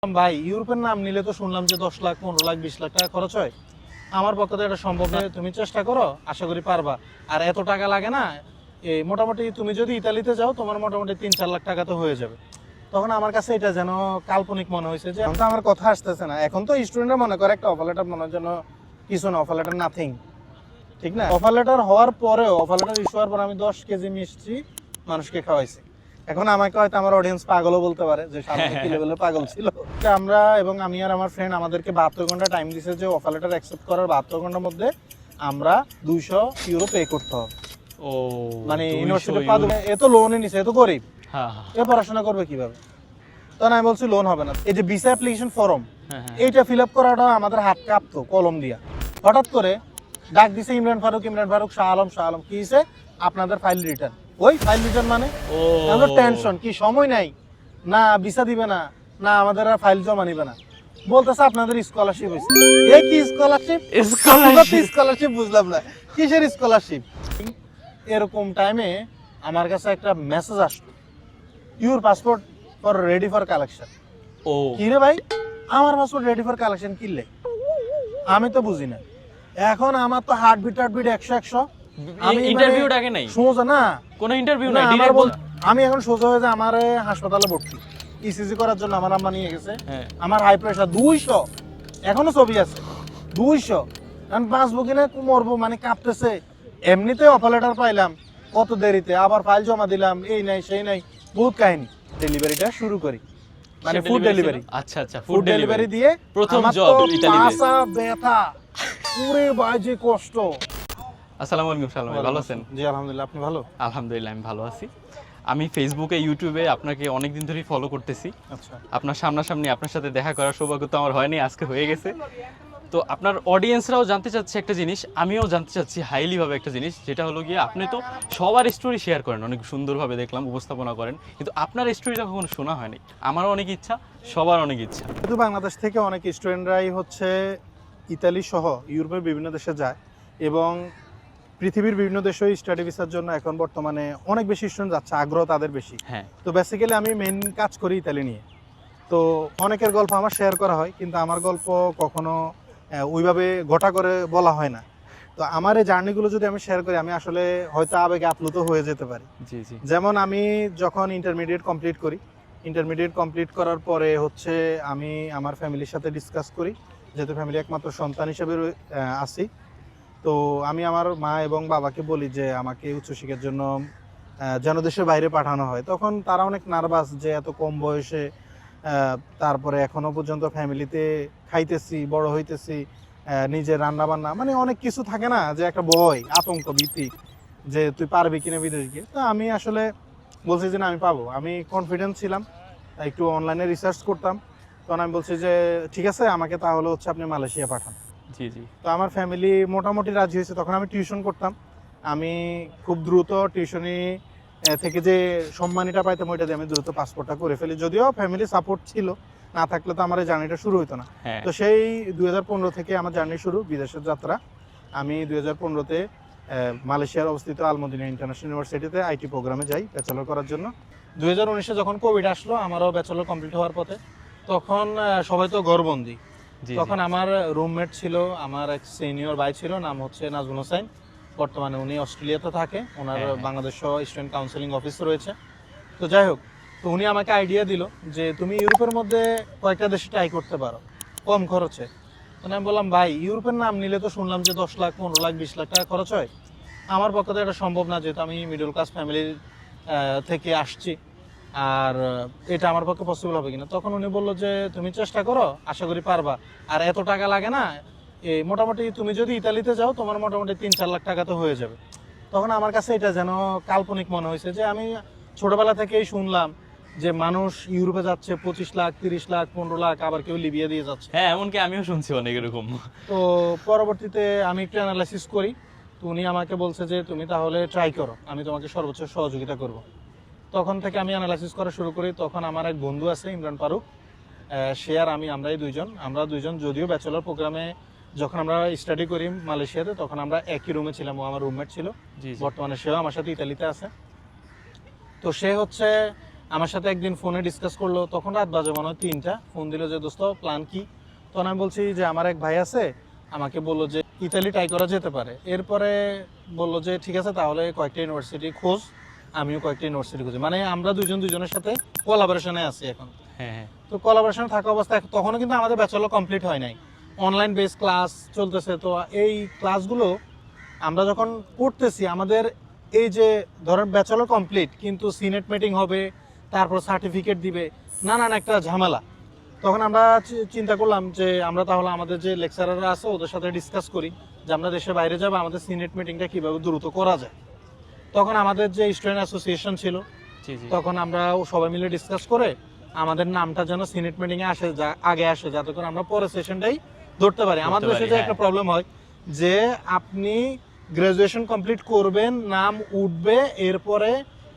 ভাই ইউরোপের নাম নিলে তো শুনলাম যে 10 লাখ 15 লাখ 20 লাখ টাকা খরচ হয়। আমার পক্ষে তো এটা সম্ভব নয়। তুমি চেষ্টা করো, আশা করি পারবা। আর এত টাকা লাগে না। এই মোটামুটি তুমি যদি ইতালিতে যাও তোমার মোটামুটি 3-4 লাখ টাকা তো হয়ে যাবে। তখন আমার কাছে এটা যেন কাল্পনিক মনে হয়েছে যে এখন তো আমার কথা আসতেছে না। এখন তো স্টুডেন্টরা মনে করে একটা অফার লেটার মনে হয় যেন কিছু না, অফার লেটার নাথিং, ঠিক না? অফার লেটার হওয়ার পরেও, অফার লেটার ইস্যু হওয়ার পর আমি 10 কেজি মিষ্টি মানুষকে খাওয়াইছি। এখন আমাকে হয়তো আমার অডিয়েন্স পাগলও বলতে পারে যে সামনে কি লেভেলের পাগল ছিল। আমরা এবং আমি আর আমার ফ্রেন্ড আমাদেরকে 72 ঘন্টা টাইম দিয়েছে যে অফার লেটার অ্যাকসেপ্ট করার 72 ঘন্টার মধ্যে আমরা 200 ইউরো পে করতে হবে। ও মানে ইউনিভার্সিটি পাদুমে এত লোনই নিছে, এত গরিব, হ্যাঁ এ পড়াশোনা করবে কিভাবে? তখন আমি বলছি লোন হবে না। এই যে ভিসা অ্যাপ্লিকেশন ফর্ম, হ্যাঁ এইটা ফিল আপ করাটা আমাদের হাত কাঁপতো কলম দিয়া। হঠাৎ করে ডাক দিছে ইমরান ফারুক, শাহ আলম কি হইছে? আপনাদের ফাইল রিটার্ন। ওই ফাইল রিটার্ন মানে ও আমাদের টেনশন, কি সময় নাই, না ভিসা দিবে না, না আমাদের আর ফাইল জমা নিবে না, বলতেছে আপনাদের স্কলারশিপ হইছে। এই কি স্কলারশিপ? স্কলারশিপ বুঝলাম না, কিসের স্কলারশিপ? এরকম টাইমে আমার কাছে একটা মেসেজ আসলো, your passport for ready for collection. ও কি রে ভাই, আমার পাসপোর্ট রেডি ফর কালেকশন কিনলে? আমি তো বুঝি না। এখন আমার তো হার্টবিট 100 আমি ইন্টারভিউ ডাকে নাই, সোজা না, কোনো ইন্টারভিউ না, নাই, আমার ডিরেক্ট বল। আমি এখন সোজা হয়ে যে আমার হাসপাতালে ভর্তি, ইসিজি করার জন্য আমার আম্মা নিয়ে গেছে। হ্যাঁ আমার হাই প্রেশার 200, এখনো ছবি আছে 200। আমি বাঁচবো কিনা মরবো, মানে কাঁপতেছে। এমনিতে অফার লেটার পাইলাম কত দেরিতে, আবার ফাইল জমা দিলাম, এই নাই সেই নাই, বহুত কাহিনী। ডেলিভারিটা শুরু করি, মানে ফুড ডেলিভারি। আচ্ছা আচ্ছা, ফুড ডেলিভারি দিয়ে প্রথম আমার জব তো ইতালিতে। পাছা ব্যথা, পুরে বাজে কষ্ট। আসসালামু আলাইকুম সালাম ভাই, ভালো আছেন? জি আলহামদুলিল্লাহ, আপনি ভালো? আলহামদুলিল্লাহ আমি ভালো আছি। আমি ফেসবুকে ইউটিউবে আপনাকে অনেকদিন ধরেই ফলো করতেছি। আচ্ছা, আপনার সামনাসামনি আপনার সাথে দেখা করার সৌভাগ্য তো আমার হয়নি, আজকে হয়ে গেছে। তো আপনার অডিয়েন্সরাও জানতে চাচ্ছে একটা জিনিস, আমিও জানতে চাচ্ছি হাইলি ভাবে একটা জিনিস, যেটা হলো গিয়ে আপনি তো সবার স্টোরি শেয়ার করেন, অনেক সুন্দরভাবে দেখলাম উপস্থাপনা করেন, কিন্তু আপনার স্টোরিটা কখনো শোনা হয়নি। আমারও অনেক ইচ্ছা, সবার অনেক ইচ্ছা। কিন্তু বাংলাদেশ থেকে অনেক স্টুডেন্টরাই হচ্ছে ইতালি সহ ইউরোপের বিভিন্ন দেশে যায়, এবং পৃথিবীর বিভিন্ন দেশে স্টাডি ভিসার জন্য এখন বর্তমানে অনেক বেশি স্টুডেন্ট যাচ্ছে, আগ্রহ তাদের বেশি। হ্যাঁ তো বেসিক্যালি আমি মেন কাজ করি ইতালি নিয়ে। তো অনেকের গল্প আমার শেয়ার করা হয়, কিন্তু আমার গল্প কখনো ওইভাবে গোটা করে বলা হয় না। তো আমার এই জার্নিগুলো যদি আমি শেয়ার করি, আমি আসলে হয়তো আবেগে আপ্লুত হয়ে যেতে পারি। জি জি যেমন আমি যখন ইন্টারমিডিয়েট কমপ্লিট করি, ইন্টারমিডিয়েট কমপ্লিট করার পরে হচ্ছে আমি আমার ফ্যামিলির সাথে ডিসকাস করি, যেহেতু ফ্যামিলি একমাত্র সন্তান হিসেবে আছি। তো আমি আমার মা এবং বাবাকে বলি যে আমাকে উচ্চশিক্ষার জন্য যেন দেশের বাইরে পাঠানো হয়। তখন তারা অনেক নার্ভাস যে এত কম বয়সে, তারপরে এখনো পর্যন্ত ফ্যামিলিতে খাইতেছি, বড় হইতেছি, নিজের রান্না বান্না, মানে অনেক কিছু থাকে না, যে একটা ভয়, আতঙ্ক, ভীতি যে তুই পারবি কিনা বিদেশ গিয়ে। তো আমি আসলে বলছি যে না, আমি পাবো। আমি কনফিডেন্ট ছিলাম, একটু অনলাইনে রিসার্চ করতাম। তখন আমি বলছি যে ঠিক আছে, আমাকে তাহলে হচ্ছে আপনি মালয়েশিয়া পাঠান। জি জি তো আমার ফ্যামিলি মোটামুটি রাজি হয়েছে। তখন আমি টিউশন করতাম। আমি খুব দ্রুত টিউশনি থেকে যে সম্মানীটা পাইতাম, ওইটা দিয়ে আমি দ্রুত পাসপোর্টটা করে ফেলি। যদিও ফ্যামিলি সাপোর্ট ছিল, না থাকলে তো আমার এই জার্নিটা শুরু হতো না। হ্যাঁ তো সেই 2015 থেকে আমার জার্নি শুরু, বিদেশের যাত্রা। আমি 2015-তে মালয়েশিয়ার অবস্থিত আল মদিনা ইন্টারন্যাশনাল ইউনিভার্সিটিতে আইটি প্রোগ্রামে যাই ব্যাচেলর করার জন্য। 2019-এ যখন কোভিড আসলো, আমারও ব্যাচেলর কমপ্লিট হওয়ার পথে, তখন সবাই তো ঘরবন্দি। জি তখন আমার রুমমেট ছিল, আমার এক সিনিয়র ভাই ছিল, নাম হচ্ছে নাজমুল হোসেন। বর্তমানে উনি অস্ট্রেলিয়াতে থাকে, ওনার হ্যাঁ। বাংলাদেশ স্টুডেন্ট কাউন্সিলিং অফিস রয়েছে। তো যাই হোক, তো উনি আমাকে আইডিয়া দিল যে তুমি ইউরোপের মধ্যে কয়েকটা দেশে ট্রাই করতে পারো কম খরচে। তো আমি বললাম ভাই ইউরোপের নাম নিলে তো শুনলাম যে 10 লাখ 15 লাখ 20 লাখ টাকা খরচ হয়। আমার পক্ষে তো এটা সম্ভব না, যেহেতু আমি মিডল ক্লাস ফ্যামিলির থেকে আসছি। আর এটা আমার পক্ষে পসিবল হবে কিনা। তখন উনি বললো যে তুমি চেষ্টা করো, আশা করি পারবা। আর এত টাকা লাগে না, এই মোটামুটি তুমি যদি ইতালিতে যাও তোমার মোটামুটি 3-4 লাখ টাকা তো হয়ে যাবে। তখন আমার কাছে এটা যেন কাল্পনিক মনে হয়েছে যে আমি ছোটবেলা থেকেই শুনলাম যে মানুষ ইউরোপে যাচ্ছে 25 লাখ 30 লাখ 15 লাখ, আবার কেউ লিবিয়া দিয়ে যাচ্ছে। হ্যাঁ, এমনকি আমিও শুনছি অনেক এরকম। তো পরবর্তীতে আমি একটু অ্যানালাইসিস করি। তো উনি আমাকে বলছে যে তুমি তাহলে ট্রাই করো, আমি তোমাকে সর্বোচ্চ সহযোগিতা করব। তখন থেকে আমি অ্যানালাইসিস করা শুরু করি। তখন আমার এক বন্ধু আছে ইমরান ফারুক, সে আর আমি, আমরা দুইজন যদিও ব্যাচেলর প্রোগ্রামে যখন আমরা স্টাডি করি মালয়েশিয়াতে, তখন আমরা একই রুমে ছিলাম, ও আমার রুমমেট ছিল। জি জি বর্তমানে সেও আমার সাথে ইতালিতে আছে। তো সে হচ্ছে আমার সাথে একদিন ফোনে ডিসকাস করলো, তখন রাত বাজে মনে হয় 3টা, ফোন দিল যে দোস্ত প্ল্যান কি। তখন আমি বলছি যে আমার এক ভাই আছে, আমাকে বললো যে ইতালি ট্রাই করা যেতে পারে। এরপরে বললো যে ঠিক আছে তাহলে কয়েকটা ইউনিভার্সিটি খোঁজ, আমিও কয়েকটা ইউনিভার্সিটি খুঁজি, মানে আমরা দুজনের সাথে কোলাবোরেশনে আছি এখন। হ্যাঁ হ্যাঁ তো কোলাবোরেশন থাকা অবস্থায় তখনও কিন্তু আমাদের ব্যাচেলর কমপ্লিট হয় নাই, অনলাইন বেস ক্লাস চলতেছে। তো এই ক্লাসগুলো আমরা যখন করতেছি, আমাদের এই যে ধরেন ব্যাচেলর কমপ্লিট কিন্তু সিনেট মিটিং হবে, তারপর সার্টিফিকেট দিবে, নানান একটা ঝামেলা। তখন আমরা চিন্তা করলাম যে আমরা তাহলে আমাদের যে লেকচারাররা আছে ওদের সাথে ডিসকাস করি যে আমরা দেশের বাইরে যাবো, আমাদের সিনেট মিটিংটা কিভাবে দ্রুত করা যায়। তখন আমাদের যে স্টুডেন্ট অ্যাসোসিয়েশন ছিল, জি জি তখন আমরা সবাই মিলে ডিসকাস করে আমাদের নামটা যেন সিনেট মিটিং এ আসে, আগে আসে, যাতে করে আমরা পরের সেশনটাই ধরতে পারি। আমাদের দেশে যে একটা প্রবলেম হয় যে আপনি গ্রাজুয়েশন কমপ্লিট করবেন, নাম উঠবে, এরপরে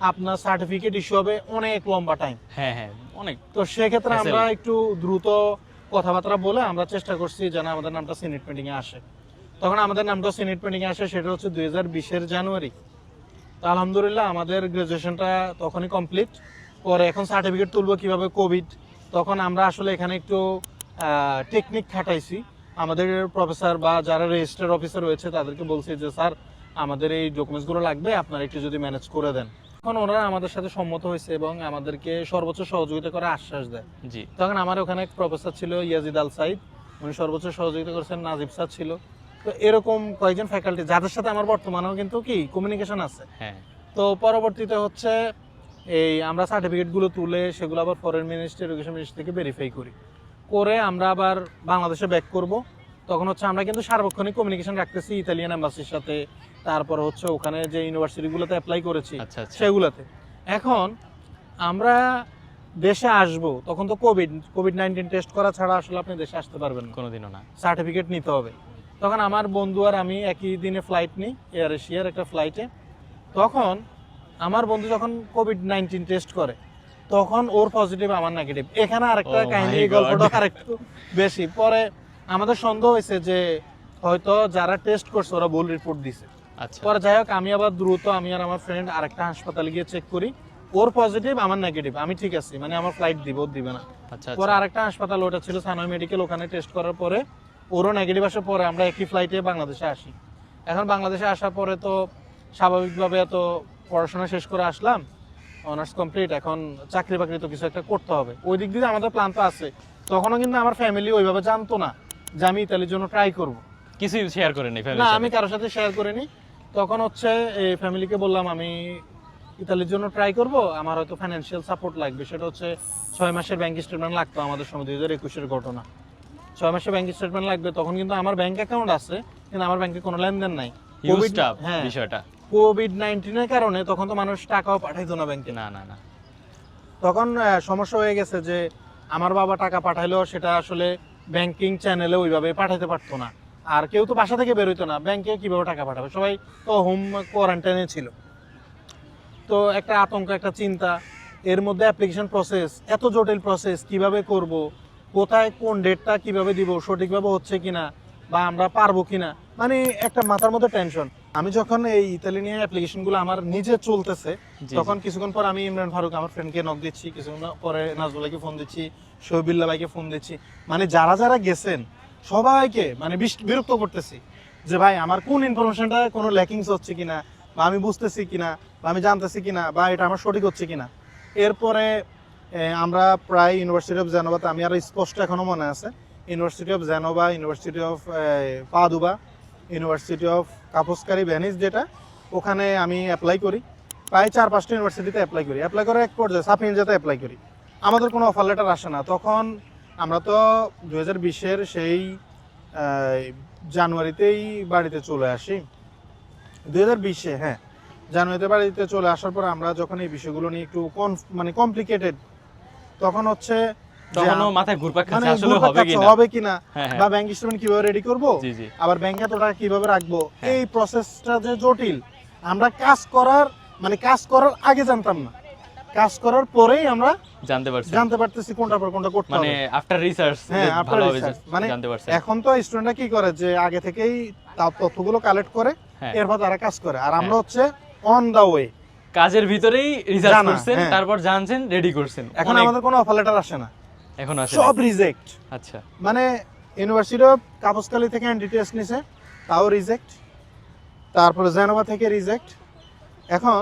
আপনার সার্টিফিকেট ইস্যু হবে, অনেক লম্বা টাইম। হ্যাঁ হ্যাঁ অনেক। তো সেক্ষেত্রে আমরা একটু দ্রুত কথাবার্তা বলে আমরা চেষ্টা করছি যেন আমাদের নামটা সিনেট মিটিং এ আসে। তখন আমাদের নামটা সিনেট মিটিং এ আসে, সেটা হচ্ছে 2020 জানুয়ারি। তো আলহামদুলিল্লাহ আমাদের গ্রাজুয়েশনটা তখনই কমপ্লিট। পরে এখন সার্টিফিকেট তুলবো কিভাবে, কোভিড। তখন আমরা আসলে এখানে একটু টেকনিক খাটাইছি। আমাদের প্রফেসর বা যারা রেজিস্টার অফিসার রয়েছে তাদেরকে বলছি যে স্যার আমাদের এই ডকুমেন্টসগুলো লাগবে, আপনারা একটু যদি ম্যানেজ করে দেন। তখন ওনারা আমাদের সাথে সম্মত হয়েছে এবং আমাদেরকে সর্বোচ্চ সহযোগিতা করার আশ্বাস দেয়। জি তখন আমার ওখানে এক প্রফেসর ছিল ইয়াজিদ আল সাইদ, উনি সর্বোচ্চ সহযোগিতা করেছেন, নাজিব স্যার ছিল। তো এরকম কয়েকজন ফ্যাকাল্টি যাদের সাথে আমার বর্তমানেও কিন্তু কি কমিউনিকেশন আছে। হ্যাঁ তো পরবর্তীতে হচ্ছে এই আমরা সার্টিফিকেটগুলো তুলে সেগুলো আবার ফরেন মিনিস্ট্রি, এডুকেশন মিনিস্ট্রি থেকে ভেরিফাই করে আমরা আবার বাংলাদেশে ব্যাক করব। তখন হচ্ছে আমরা কিন্তু সার্বক্ষণিক কমিউনিকেশন রাখতেছি ইতালিয়ান এম্বাসির সাথে, তারপর হচ্ছে ওখানে যে ইউনিভার্সিটিগুলোতে অ্যাপ্লাই করেছি আচ্ছা আচ্ছা সেগুলোতে। এখন আমরা দেশে আসব, তখন তো কোভিড-19 টেস্ট করা ছাড়া আসলে আপনি দেশে আসতে পারবেন না, কোনোদিনও না। সার্টিফিকেট নিতে হবে। তখন আমার বন্ধু আর আমি একই দিনে ফ্লাইট নিই, এয়ার এশিয়ার একটা ফ্লাইটে। তখন আমার বন্ধু যখন কোভিড-19 টেস্ট করে, তখন ওর পজিটিভ আমার নেগেটিভ। এখানে আরেকটা Oh কাহিনী, my এই God! গল্পটা আরেকটু বেশি। পরে আমাদের সন্দেহ হয়েছে যে হয়তো যারা টেস্ট করছে ওরা ভুল রিপোর্ট দিছে। আচ্ছা পরে যাই হোক আমি আবার দ্রুত আমি আর আমার ফ্রেন্ড আরেকটা হাসপাতালে গিয়ে চেক করি, ওর পজিটিভ আমার নেগেটিভ, আমি ঠিক আছি, মানে আমার ফ্লাইট দিব, ওর দিবে না। আচ্ছা পরে আচ্ছা আরেকটা হাসপাতাল, ওটা ছিল সানোই মেডিকেল, ওখানে টেস্ট করার পরে ওরও নেগেটিভ আসার পরে আমরা একই ফ্লাইটে বাংলাদেশে আসি। এখন বাংলাদেশে আসার পরে তো স্বাভাবিকভাবে এত পড়াশোনা শেষ করে আসলাম, অনার্স কমপ্লিট, এখন চাকরি বাকরি তো কিছু একটা করতে হবে, ওই দিক দিয়ে আমাদের প্ল্যান তো আছে। তখনও কিন্তু আমার ফ্যামিলি ওইভাবে জানতো না যে আমি ইতালির জন্য ট্রাই করব। কিছুই শেয়ার করেন নাই না, ফ্যামিলির আমি সাথে? কারোর সাথে শেয়ার করিনি। তখন হচ্ছে এই ফ্যামিলিকে বললাম আমি ইতালির জন্য ট্রাই করব, আমার হয়তো ফাইন্যান্সিয়াল সাপোর্ট লাগবে। সেটা হচ্ছে 6 মাসের ব্যাংক স্টেটমেন্ট লাগতো আমাদের সময়, 2021-এর ঘটনা। 6 মাসের ব্যাংক স্টেটমেন্ট লাগবে। তখন কিন্তু আমার ব্যাংক অ্যাকাউন্ট আছে কিন্তু আমার ব্যাংকে কোনো লেনদেন নাই। হিউজ টাফ হ্যাঁ, বিষয়টা। কোভিড-19 এর কারণে তখন তো মানুষ টাকাও পাঠাইতো না ব্যাংকে। না না না তখন সমস্যা হয়ে গেছে যে আমার বাবা টাকা পাঠাইলেও সেটা আসলে ব্যাংকিং চ্যানেলে ওইভাবে পাঠাতে পারতো না, আর কেউ তো বাসা থেকে বেরোইতো না, ব্যাংকে কিভাবে টাকা পাঠাবে, সবাই তো হোম কোয়ারেন্টাইনে ছিল। তো একটা আতঙ্ক, একটা চিন্তা, এর মধ্যে অ্যাপ্লিকেশন প্রসেস, এত জটিল প্রসেস, কিভাবে করব, কোথায় কোন ডেটটা কিভাবে দিব, সঠিকভাবে হচ্ছে কিনা বা আমরা পারবো কিনা, মানে একটা মাথার মধ্যে টেনশন। আমি যখন এই ইতালি নিয়ে অ্যাপ্লিকেশনগুলো আমার নিজে চলতেছে, জি, তখন কিছুক্ষণ পর আমি ইমরান ফারুক আমার ফ্রেন্ডকে নক দিচ্ছি, কিছুক্ষণ পরে নাজবুল্লাহকে ফোন দিচ্ছি, শহীবুল্লাহ ভাইকে ফোন দিচ্ছি, মানে যারা যারা গেছেন সবাইকে মানে বিরক্ত করতেছি যে ভাই আমার কোন ইনফরমেশনটা কোনো ল্যাকিংস হচ্ছে কিনা, বা আমি বুঝতেছি কিনা, বা আমি জানতেছি কিনা, বা এটা আমার সঠিক হচ্ছে কিনা। এরপরে আমরা প্রায় ইউনিভার্সিটি অফ জেনোভাতে, আমি আর স্পষ্ট এখনো মনে আছে, university of Genoa, university of Padua, university of Ca' Foscari Venice, যেটা ওখানে আমি অ্যাপ্লাই করি। প্রায় 4-5টা ইউনিভার্সিটিতে অ্যাপ্লাই করার এক পর্যায়ে সাফিনজাতে অ্যাপ্লাই করি, আমাদের কোনো অফার লেটার আসে না। তখন আমরা তো 2020-এর সেই জানুয়ারিতেই বাড়িতে চলে আসি, 2020-এ, হ্যাঁ জানুয়ারিতে বাড়িতে চলে আসার পর আমরা যখন এই বিষয়গুলো নিয়ে একটু মানে কমপ্লিকেটেড, তখন হচ্ছে তখনও মাথায় ঘুরপাক খাচ্ছে মানে আসলে হবে কিনা। হবে কিনা, হ্যাঁ, হ্যাঁ। বা ব্যাংক স্টেটমেন্ট কিভাবে রেডি করব, জি জি আবার ব্যাংকে এত টাকা কিভাবে রাখবো, হ্যাঁ। এই প্রসেসটা যে জটিল, আমরা কাজ করার আগে জানতাম না, কাজ করার পরেই আমরা জানতে পারতেছি কোনটার পর কোনটা করতে মানে হবে। আফটার রিসার্চ হ্যাঁ, after ভালোভাবে research, মানে জানতে পারছেন। এখন তো স্টুডেন্টরা কি করে যে আগে থেকেই তার তথ্যগুলো কালেক্ট করে, হ্যাঁ। এরপর তারা কাজ করে, আর আমরা হ্যাঁ। হচ্ছে অন দা ওয়ে, কাজের ভিতরেই রিসার্চ জানা, করছেন, হ্যাঁ। তারপর জানছেন, রেডি করছেন। এখন আমাদের কোনো অফার লেটার আসে না, এখন আসে সব রিজেক্ট। আচ্ছা মানে ইউনিভার্সিটি অফ কাপুসকালী থেকে এনডিটিএস নিছে, তাও রিজেক্ট। তারপরে জেনোভা থেকে রিজেক্ট। এখন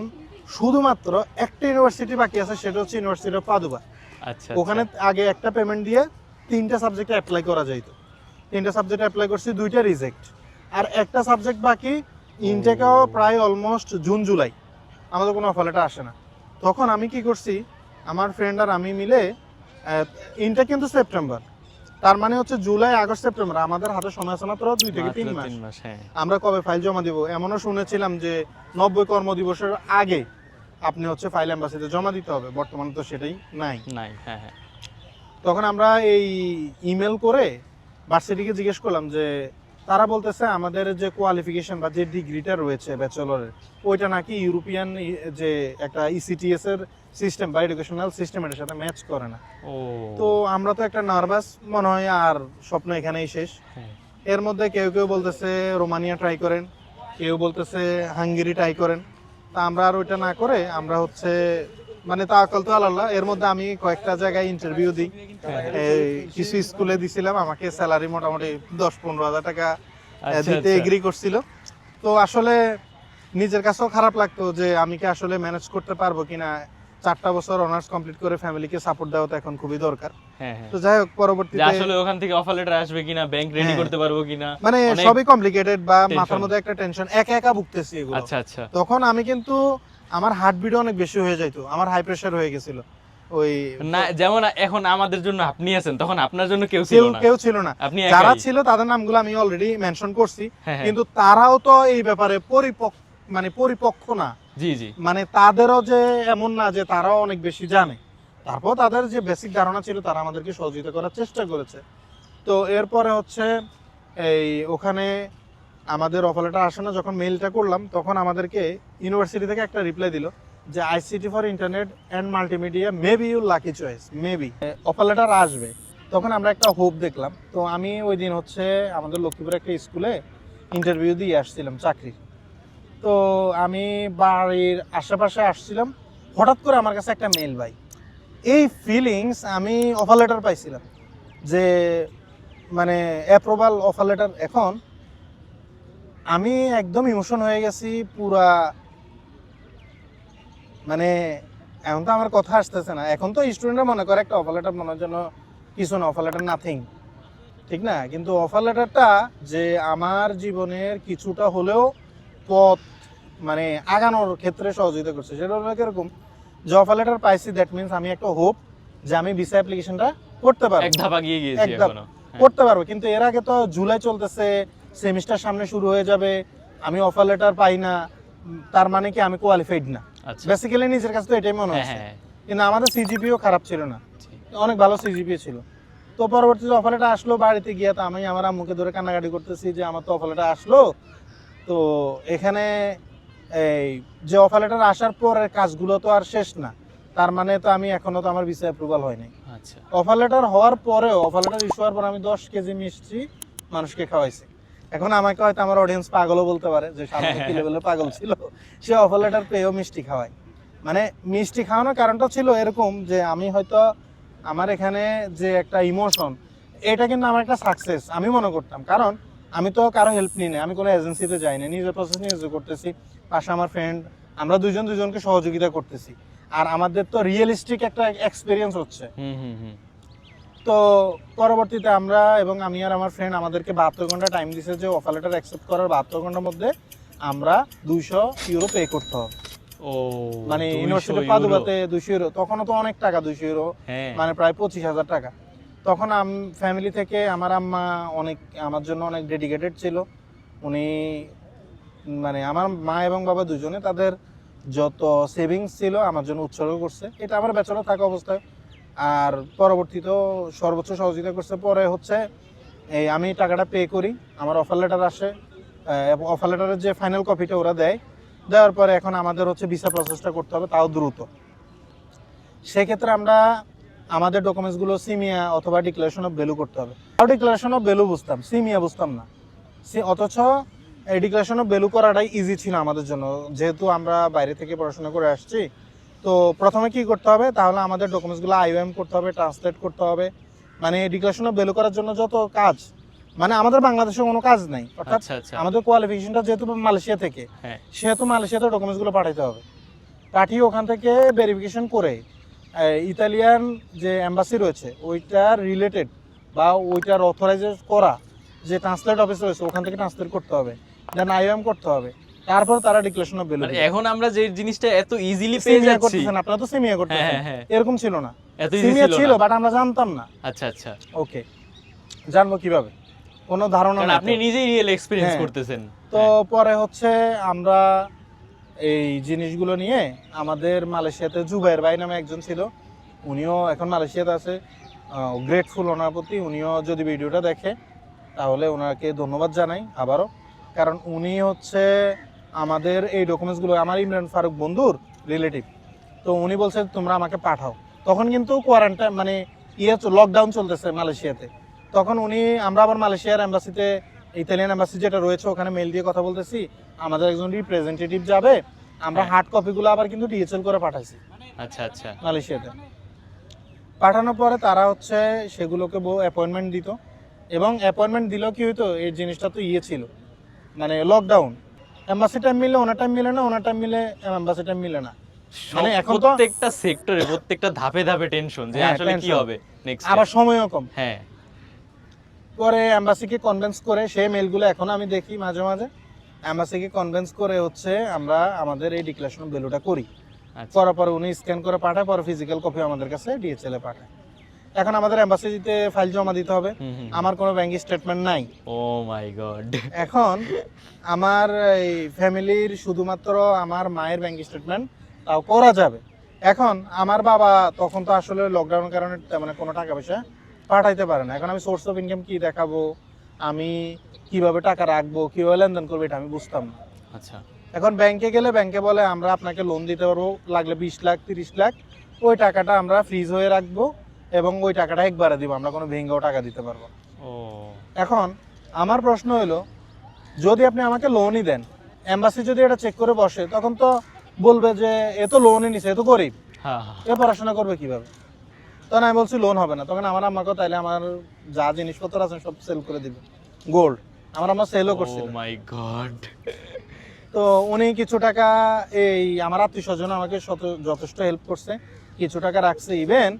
শুধুমাত্র একটা ইউনিভার্সিটি বাকি আছে, সেটা হচ্ছে ইউনিভার্সিটি অফ পাদুবা। আচ্ছা ওখানে আগে একটা পেমেন্ট দিয়ে 3টা সাবজেক্টে অ্যাপ্লাই করা যাইত। 3টা সাবজেক্টে অ্যাপ্লাই করছি, 2টা রিজেক্ট। আর একটা সাবজেক্ট বাকি, ইনটেকও প্রায় অলমোস্ট জুন জুলাই, আমাদের কোনো অফার লেটার আসে না। তখন আমি কি করছি, আমার ফ্রেন্ড আর আমি মিলে, ইনটেক কিন্তু সেপ্টেম্বর, তার মানে হচ্ছে জুলাই আগস্ট সেপ্টেম্বর, আমাদের হাতে সময় আছে মাত্র 2 থেকে 3 মাস। 3 মাস, হ্যাঁ। আমরা কবে ফাইল জমা দিব? এমনও শুনেছিলাম যে 90 কর্মদিবসের আগে আপনি হচ্ছে ফাইল এম্বাসিতে জমা দিতে হবে, বর্তমানে তো সেটাই নাই। নাই, হ্যাঁ হ্যাঁ। তখন আমরা এই ইমেল করে ভার্সিটিকে জিজ্ঞেস করলাম যে, তারা বলতেছে আমাদের যে কোয়ালিফিকেশন বা যে ডিগ্রিটা রয়েছে ব্যাচেলরের, ওইটা নাকি ইউরোপিয়ান যে একটা ইসিটিএস এর সিস্টেম বা এডুকেশনাল সিস্টেম, এর সাথে ম্যাচ করে না। ও তো আমরা তো একটা নার্ভাস মনে হয়, আর স্বপ্ন এখানেই শেষ। হ্যাঁ। এর মধ্যে কেউ কেউ বলতেছে রোমানিয়া ট্রাই করেন, কেউ বলতেছে হাঙ্গেরি ট্রাই করেন। তা আমরা আর ওইটা না করে আমরা হচ্ছে মানে তাওয়াক্কাল তো আল্লাহ। এর মধ্যে আমি কয়েকটা জায়গায় ইন্টারভিউ দিই, এই কিছু স্কুলে দিছিলাম, আমাকে স্যালারি মোটামুটি 10-15 হাজার টাকা আচ্ছা, দিতে আচ্ছা। এগ্রি করছিল। তো আসলে নিজের কাছেও খারাপ লাগতো যে আমি কি আসলে ম্যানেজ করতে পারবো কিনা। 4টা বছর অনার্স কমপ্লিট করে ফ্যামিলিকে সাপোর্ট দেওয়া তো এখন খুবই দরকার। হ্যাঁ হ্যাঁ। তো যাই হোক, যে পরবর্তীতে আসলে ওখান থেকে অফার লেটার আসবে কিনা, ব্যাংক রেডি হ্যাঁ। করতে পারবো কিনা, মানে অনেক সবই কমপ্লিকেটেড বা tension। মাথার মধ্যে একটা টেনশন, একা একা ভুগতেছি এগুলো। আচ্ছা আচ্ছা। তখন আমি কিন্তু আমার হার্টবিট অনেক বেশি হয়ে যাইতো, আমার হাই প্রেসার হয়ে গেছিল। ওই না, যেমন এখন আমাদের জন্য আপনি আছেন, তখন আপনার জন্য কেউ ছিল কেউ না। কেউ ছিল না। আপনি যারা একাই। ছিল তাদের নামগুলো আমি অলরেডি মেনশন করছি, হ্যাঁ, হ্যাঁ। কিন্তু তারাও তো এই ব্যাপারে পরিপক্ক না। জি জি। মানে তাদেরও যে এমন না যে তারাও অনেক বেশি জানে। তারপর তাদের যে বেসিক ধারণা ছিল, তারা আমাদেরকে সহযোগিতা করার চেষ্টা করেছে। তো এরপরে হচ্ছে এই ওখানে আমাদের অফার লেটার আসে না, যখন মেইলটা করলাম তখন আমাদেরকে ইউনিভার্সিটি থেকে একটা রিপ্লাই দিল যে ICT for internet and multimedia maybe your lucky choice, maybe offer letter আসবে। তখন আমরা একটা হোপ দেখলাম। তো আমি ওই দিন হচ্ছে আমাদের লক্ষ্মীপুরে একটা স্কুলে ইন্টারভিউ দিয়ে আসছিলাম চাকরির। তো আমি বাড়ির আশেপাশে আসছিলাম, হঠাৎ করে আমার কাছে একটা মেইল, ভাই এই ফিলিংস, আমি অফার লেটার পাইছিলাম যে মানে অ্যাপ্রুভাল অফার লেটার। এখন আমি একদম ইমোশন হয়ে গেছি পুরা, মানে এখন তো আমার কথা আসতেছে না। এখন তো স্টুডেন্টরা মনে করে একটা অফার লেটার মনে যেন কিছু না, অফার লেটার নাথিং, ঠিক না? কিন্তু অফার লেটারটা যে আমার জীবনের কিছুটা হলেও পথ মানে আগানোর ক্ষেত্রে সহযোগিতা করছে, সেটা হলো এরকম যে অফার লেটার পাইছি, দ্যাট মিনস আমি একটা হোপ যে আমি ভিসা অ্যাপ্লিকেশনটা করতে পারবো, এক ধাপ এগিয়ে গিয়েছি এক ধাপ এখনো। হ্যাঁ। করতে পারবো। কিন্তু এর আগে তো জুলাই চলতেছে, সেমিস্টার সামনে শুরু হয়ে যাবে, আমি অফার লেটার পাই না, তার মানে কি আমি কোয়ালিফাইড না? আচ্ছা। বেসিক্যালি নিজের কাছে তো এটাই মনে হ্যাঁ হচ্ছে। হ্যাঁ। কিন্তু আমাদের সিজিপিও খারাপ ছিল না, জি। অনেক ভালো সিজিপিও ছিল। তো পরবর্তীতে অফার লেটার আসলো, বাড়িতে গিয়ে তো আমি আমার আম্মুকে ধরে কান্নাকাটি করতেছি যে আমার তো অফার লেটার আসলো। তো এখানে এই যে অফার লেটার আসার পরের কাজগুলো তো আর শেষ না, তার মানে তো আমি এখনো তো আমার ভিসা অ্যাপ্রুভাল হয়নি। আচ্ছা। অফার লেটার হওয়ার পরেও, অফার লেটার ইস্যু হওয়ার পর আমি 10 কেজি মিষ্টি মানুষকে খাওয়াইছি। এখন আমাকে হয়তো আমার অডিয়েন্স পাগলও বলতে পারে যে সামনে কি লেভেলের পাগল ছিল, সে অফার লেটার পেয়েও মিষ্টি খাওয়ায়। মানে মিষ্টি খাওয়ানোর কারণটা ছিল এরকম যে আমি হয়তো আমার এখানে যে একটা ইমোশন, এটা কিন্তু আমার একটা সাকসেস আমি মনে করতাম। কারণ আমি তো কারো হেল্প নিই না, আমি কোনো এজেন্সিতে যাই না, নিজের প্রসেস নিজে করতেছি, পাশে আমার ফ্রেন্ড, আমরা দুজনকে সহযোগিতা করতেছি। আর আমাদের তো রিয়েলিস্টিক একটা এক্সপিরিয়েন্স হচ্ছে। হুম হুম হুম। তো পরবর্তীতে আমরা এবং আমি আর আমার ফ্রেন্ড আমাদেরকে 72 ঘন্টা টাইম দিছে যে অফার লেটার অ্যাকসেপ্ট করার 72 ঘন্টার মধ্যে আমরা 200 ইউরো পে করতে হবে। ও মানে 200 ইউনিভার্সিটি ইউরো। পাদুবাতে 200 ইউরো, তখনও তো অনেক টাকা 200 ইউরো, হ্যাঁ। মানে প্রায় 25,000 টাকা। তখন ফ্যামিলি থেকে আমার আম্মা অনেক আমার জন্য অনেক ডেডিকেটেড ছিল। উনি মানে আমার মা এবং বাবা দুজনে তাদের যত সেভিংস ছিল আমার জন্য উৎসর্গ করছে, এটা আমার ব্যাচেলর থাকা অবস্থায়। আর পরবর্তীতেও সর্বোচ্চ সহযোগিতা করছে। পরে হচ্ছে এই আমি টাকাটা পে করি, আমার অফার লেটার আসে, অফার লেটারের যে ফাইনাল কপিটা ওরা দেয়, দেওয়ার পরে এখন আমাদের হচ্ছে ভিসা প্রসেসটা করতে হবে, তাও দ্রুত। সেক্ষেত্রে আমরা আমাদের ডকুমেন্টসগুলো সিমিয়া অথবা ডিক্লারেশন অফ ভ্যালু করতে হবে। তাও ডিক্লারেশন অফ ভ্যালু বুঝতাম, সিমিয়া বুঝতাম না। অথচ এই ডিক্লারেশন অফ ভ্যালু করাটাই ইজি ছিল আমাদের জন্য, যেহেতু আমরা বাইরে থেকে পড়াশোনা করে আসছি। তো প্রথমে কি করতে হবে, তাহলে আমাদের ডকুমেন্টসগুলো আইওএম করতে হবে, ট্রান্সলেট করতে হবে। মানে ডিক্লারেশন অফ ভ্যালু করার জন্য যত কাজ, মানে আমাদের বাংলাদেশে কোনো কাজ নাই, অর্থাৎ আচ্ছা আচ্ছা আমাদের কোয়ালিফিকেশনটা যেহেতু মালয়েশিয়া থেকে, হ্যাঁ সেহেতু মালয়েশিয়াতে ডকুমেন্টসগুলো পাঠাইতে হবে। পাঠিয়ে ওখান থেকে ভেরিফিকেশন করে ইতালিয়ান যে এম্বাসি রয়েছে ওইটার রিলেটেড বা ওইটার অথরাইজ করা যে ট্রান্সলেট অফিস রয়েছে ওখান থেকে ট্রান্সলেট করতে হবে, দেন আইওএম করতে হবে, তারপর তারা ডিক্লারেশন অফ ভ্যালু। মানে এখন আমরা যে জিনিসটা এত ইজিলি পেয়ে যাচ্ছি, করতেছেন আপনারা, তো সিমিয়া হ্যাঁ করতেছেন, হ্যাঁ হ্যাঁ এরকম ছিল না। এত ইজি সিমিয়া ছিল ছিল না। বাট আমরা জানতাম না। আচ্ছা আচ্ছা, ওকে, জানবো কিভাবে, কোনো ধারণা কারণ নাই আপনি তো। নিজেই রিয়েল এক্সপেরিয়েন্স হ্যাঁ। করতেছেন। তো পরে হচ্ছে আমরা এই জিনিসগুলো নিয়ে আমাদের মালয়েশিয়াতে জুবাইর ভাই নামে একজন ছিল, উনিও এখন মালয়েশিয়াতে আছে। গ্রেটফুল ওনার প্রতি, উনিও যদি ভিডিওটা দেখে তাহলে ওনাকে ধন্যবাদ জানাই আবারও, কারণ উনি হচ্ছে আমাদের এই ডকুমেন্টসগুলো, আমার ইমরান ফারুক বন্ধুর রিলেটিভ। তো উনি বলছে তোমরা আমাকে পাঠাও। তখন কিন্তু কোয়ারেন্টাইন মানে লকডাউন চলতেছে মালয়েশিয়াতে। তখন আমরা আবার মালয়েশিয়ার এম্বাসিতে, ইতালিয়ান এম্বাসি যেটা রয়েছে ওখানে মেল দিয়ে কথা বলতেছি, আমাদের একজন রিপ্রেজেন্টেটিভ যাবে, আমরা হার্ড কপিগুলো আবার কিন্তু ডিএচএল করে পাঠাইছি আচ্ছা আচ্ছা মালয়েশিয়াতে। পাঠানোর পরে তারা হচ্ছে সেগুলোকে অ্যাপয়েন্টমেন্ট দিত, এবং অ্যাপয়েন্টমেন্ট দিলেও কি হইতো, এই জিনিসটা তো ছিল মানে লকডাউন, এম্বাসি টাইম মিলে ওনার টাইম মিলে না, ওনার টাইম মিলে এম্বাসি টাইম মিলে না। মানে এখন তো প্রত্যেকটা সেক্টরে প্রত্যেকটা ধাপে ধাপে টেনশন যে হ্যাঁ, আসলে কি tension। হবে নেক্সট। আবার সময়ও কম। হ্যাঁ পরে এম্বাসিকে কনভিন্স করে, সেই মেলগুলো এখন আমি দেখি মাঝে মাঝে, এম্বাসিকে কনভিন্স করে হচ্ছে আমরা আমাদের এই ডিক্লারেশন ভ্যালুটা করি। আচ্ছা করার পরে উনি স্ক্যান করে পাঠায়, পরে ফিজিক্যাল কপি আমাদের কাছে ডিএচএল এ পাঠায়। এখন আমাদের এম্বাসিতে ফাইল জমা দিতে হবে। হুম, হুম। আমার কোনো ব্যাংক স্টেটমেন্ট নাই। ও মাই গড। এখন আমার এই ফ্যামিলির শুধুমাত্র আমার মায়ের ব্যাংক স্টেটমেন্ট তাও করা যাবে। এখন আমার বাবা তখন তো আসলে লকডাউনের কারণে মানে কোনো টাকা পয়সা পাঠাইতে পারে না। এখন আমি সোর্স অফ ইনকাম কি দেখাবো, আমি কিভাবে টাকা রাখবো, কিভাবে লেনদেন করবো, এটা আমি বুঝতাম না। আচ্ছা এখন ব্যাংকে গেলে ব্যাংকে বলে আমরা আপনাকে লোন দিতে পারবো, লাগলে 20 লাখ 30 লাখ, ওই টাকাটা আমরা ফ্রিজ হয়ে রাখবো এবং ওই টাকাটা একবারে দিব, আমরা কোনো ভেঙেও টাকা দিতে পারবো না। ও এখন আমার প্রশ্ন হলো, যদি আপনি আমাকে লোনই দেন, এম্বাসি যদি এটা চেক করে বসে, তখন তো বলবে যে এ তো লোনই নিছে, এ তো গরিব, হ্যাঁ হ্যাঁ এ পড়াশোনা করবে কিভাবে। তখন আমি বলছি লোন হবে না। তখন আমার আম্মাকে তাইলে আমার যা জিনিসপত্র আছে সব সেল করে দিবে, গোল্ড। আমার আম্মা সেলও ও করছিল। মাই গড। তো উনি কিছু টাকা, এই আমার আত্মীয় স্বজন আমাকে যথেষ্ট হেল্প করছে, কিছু টাকা রাখছে। ইভেন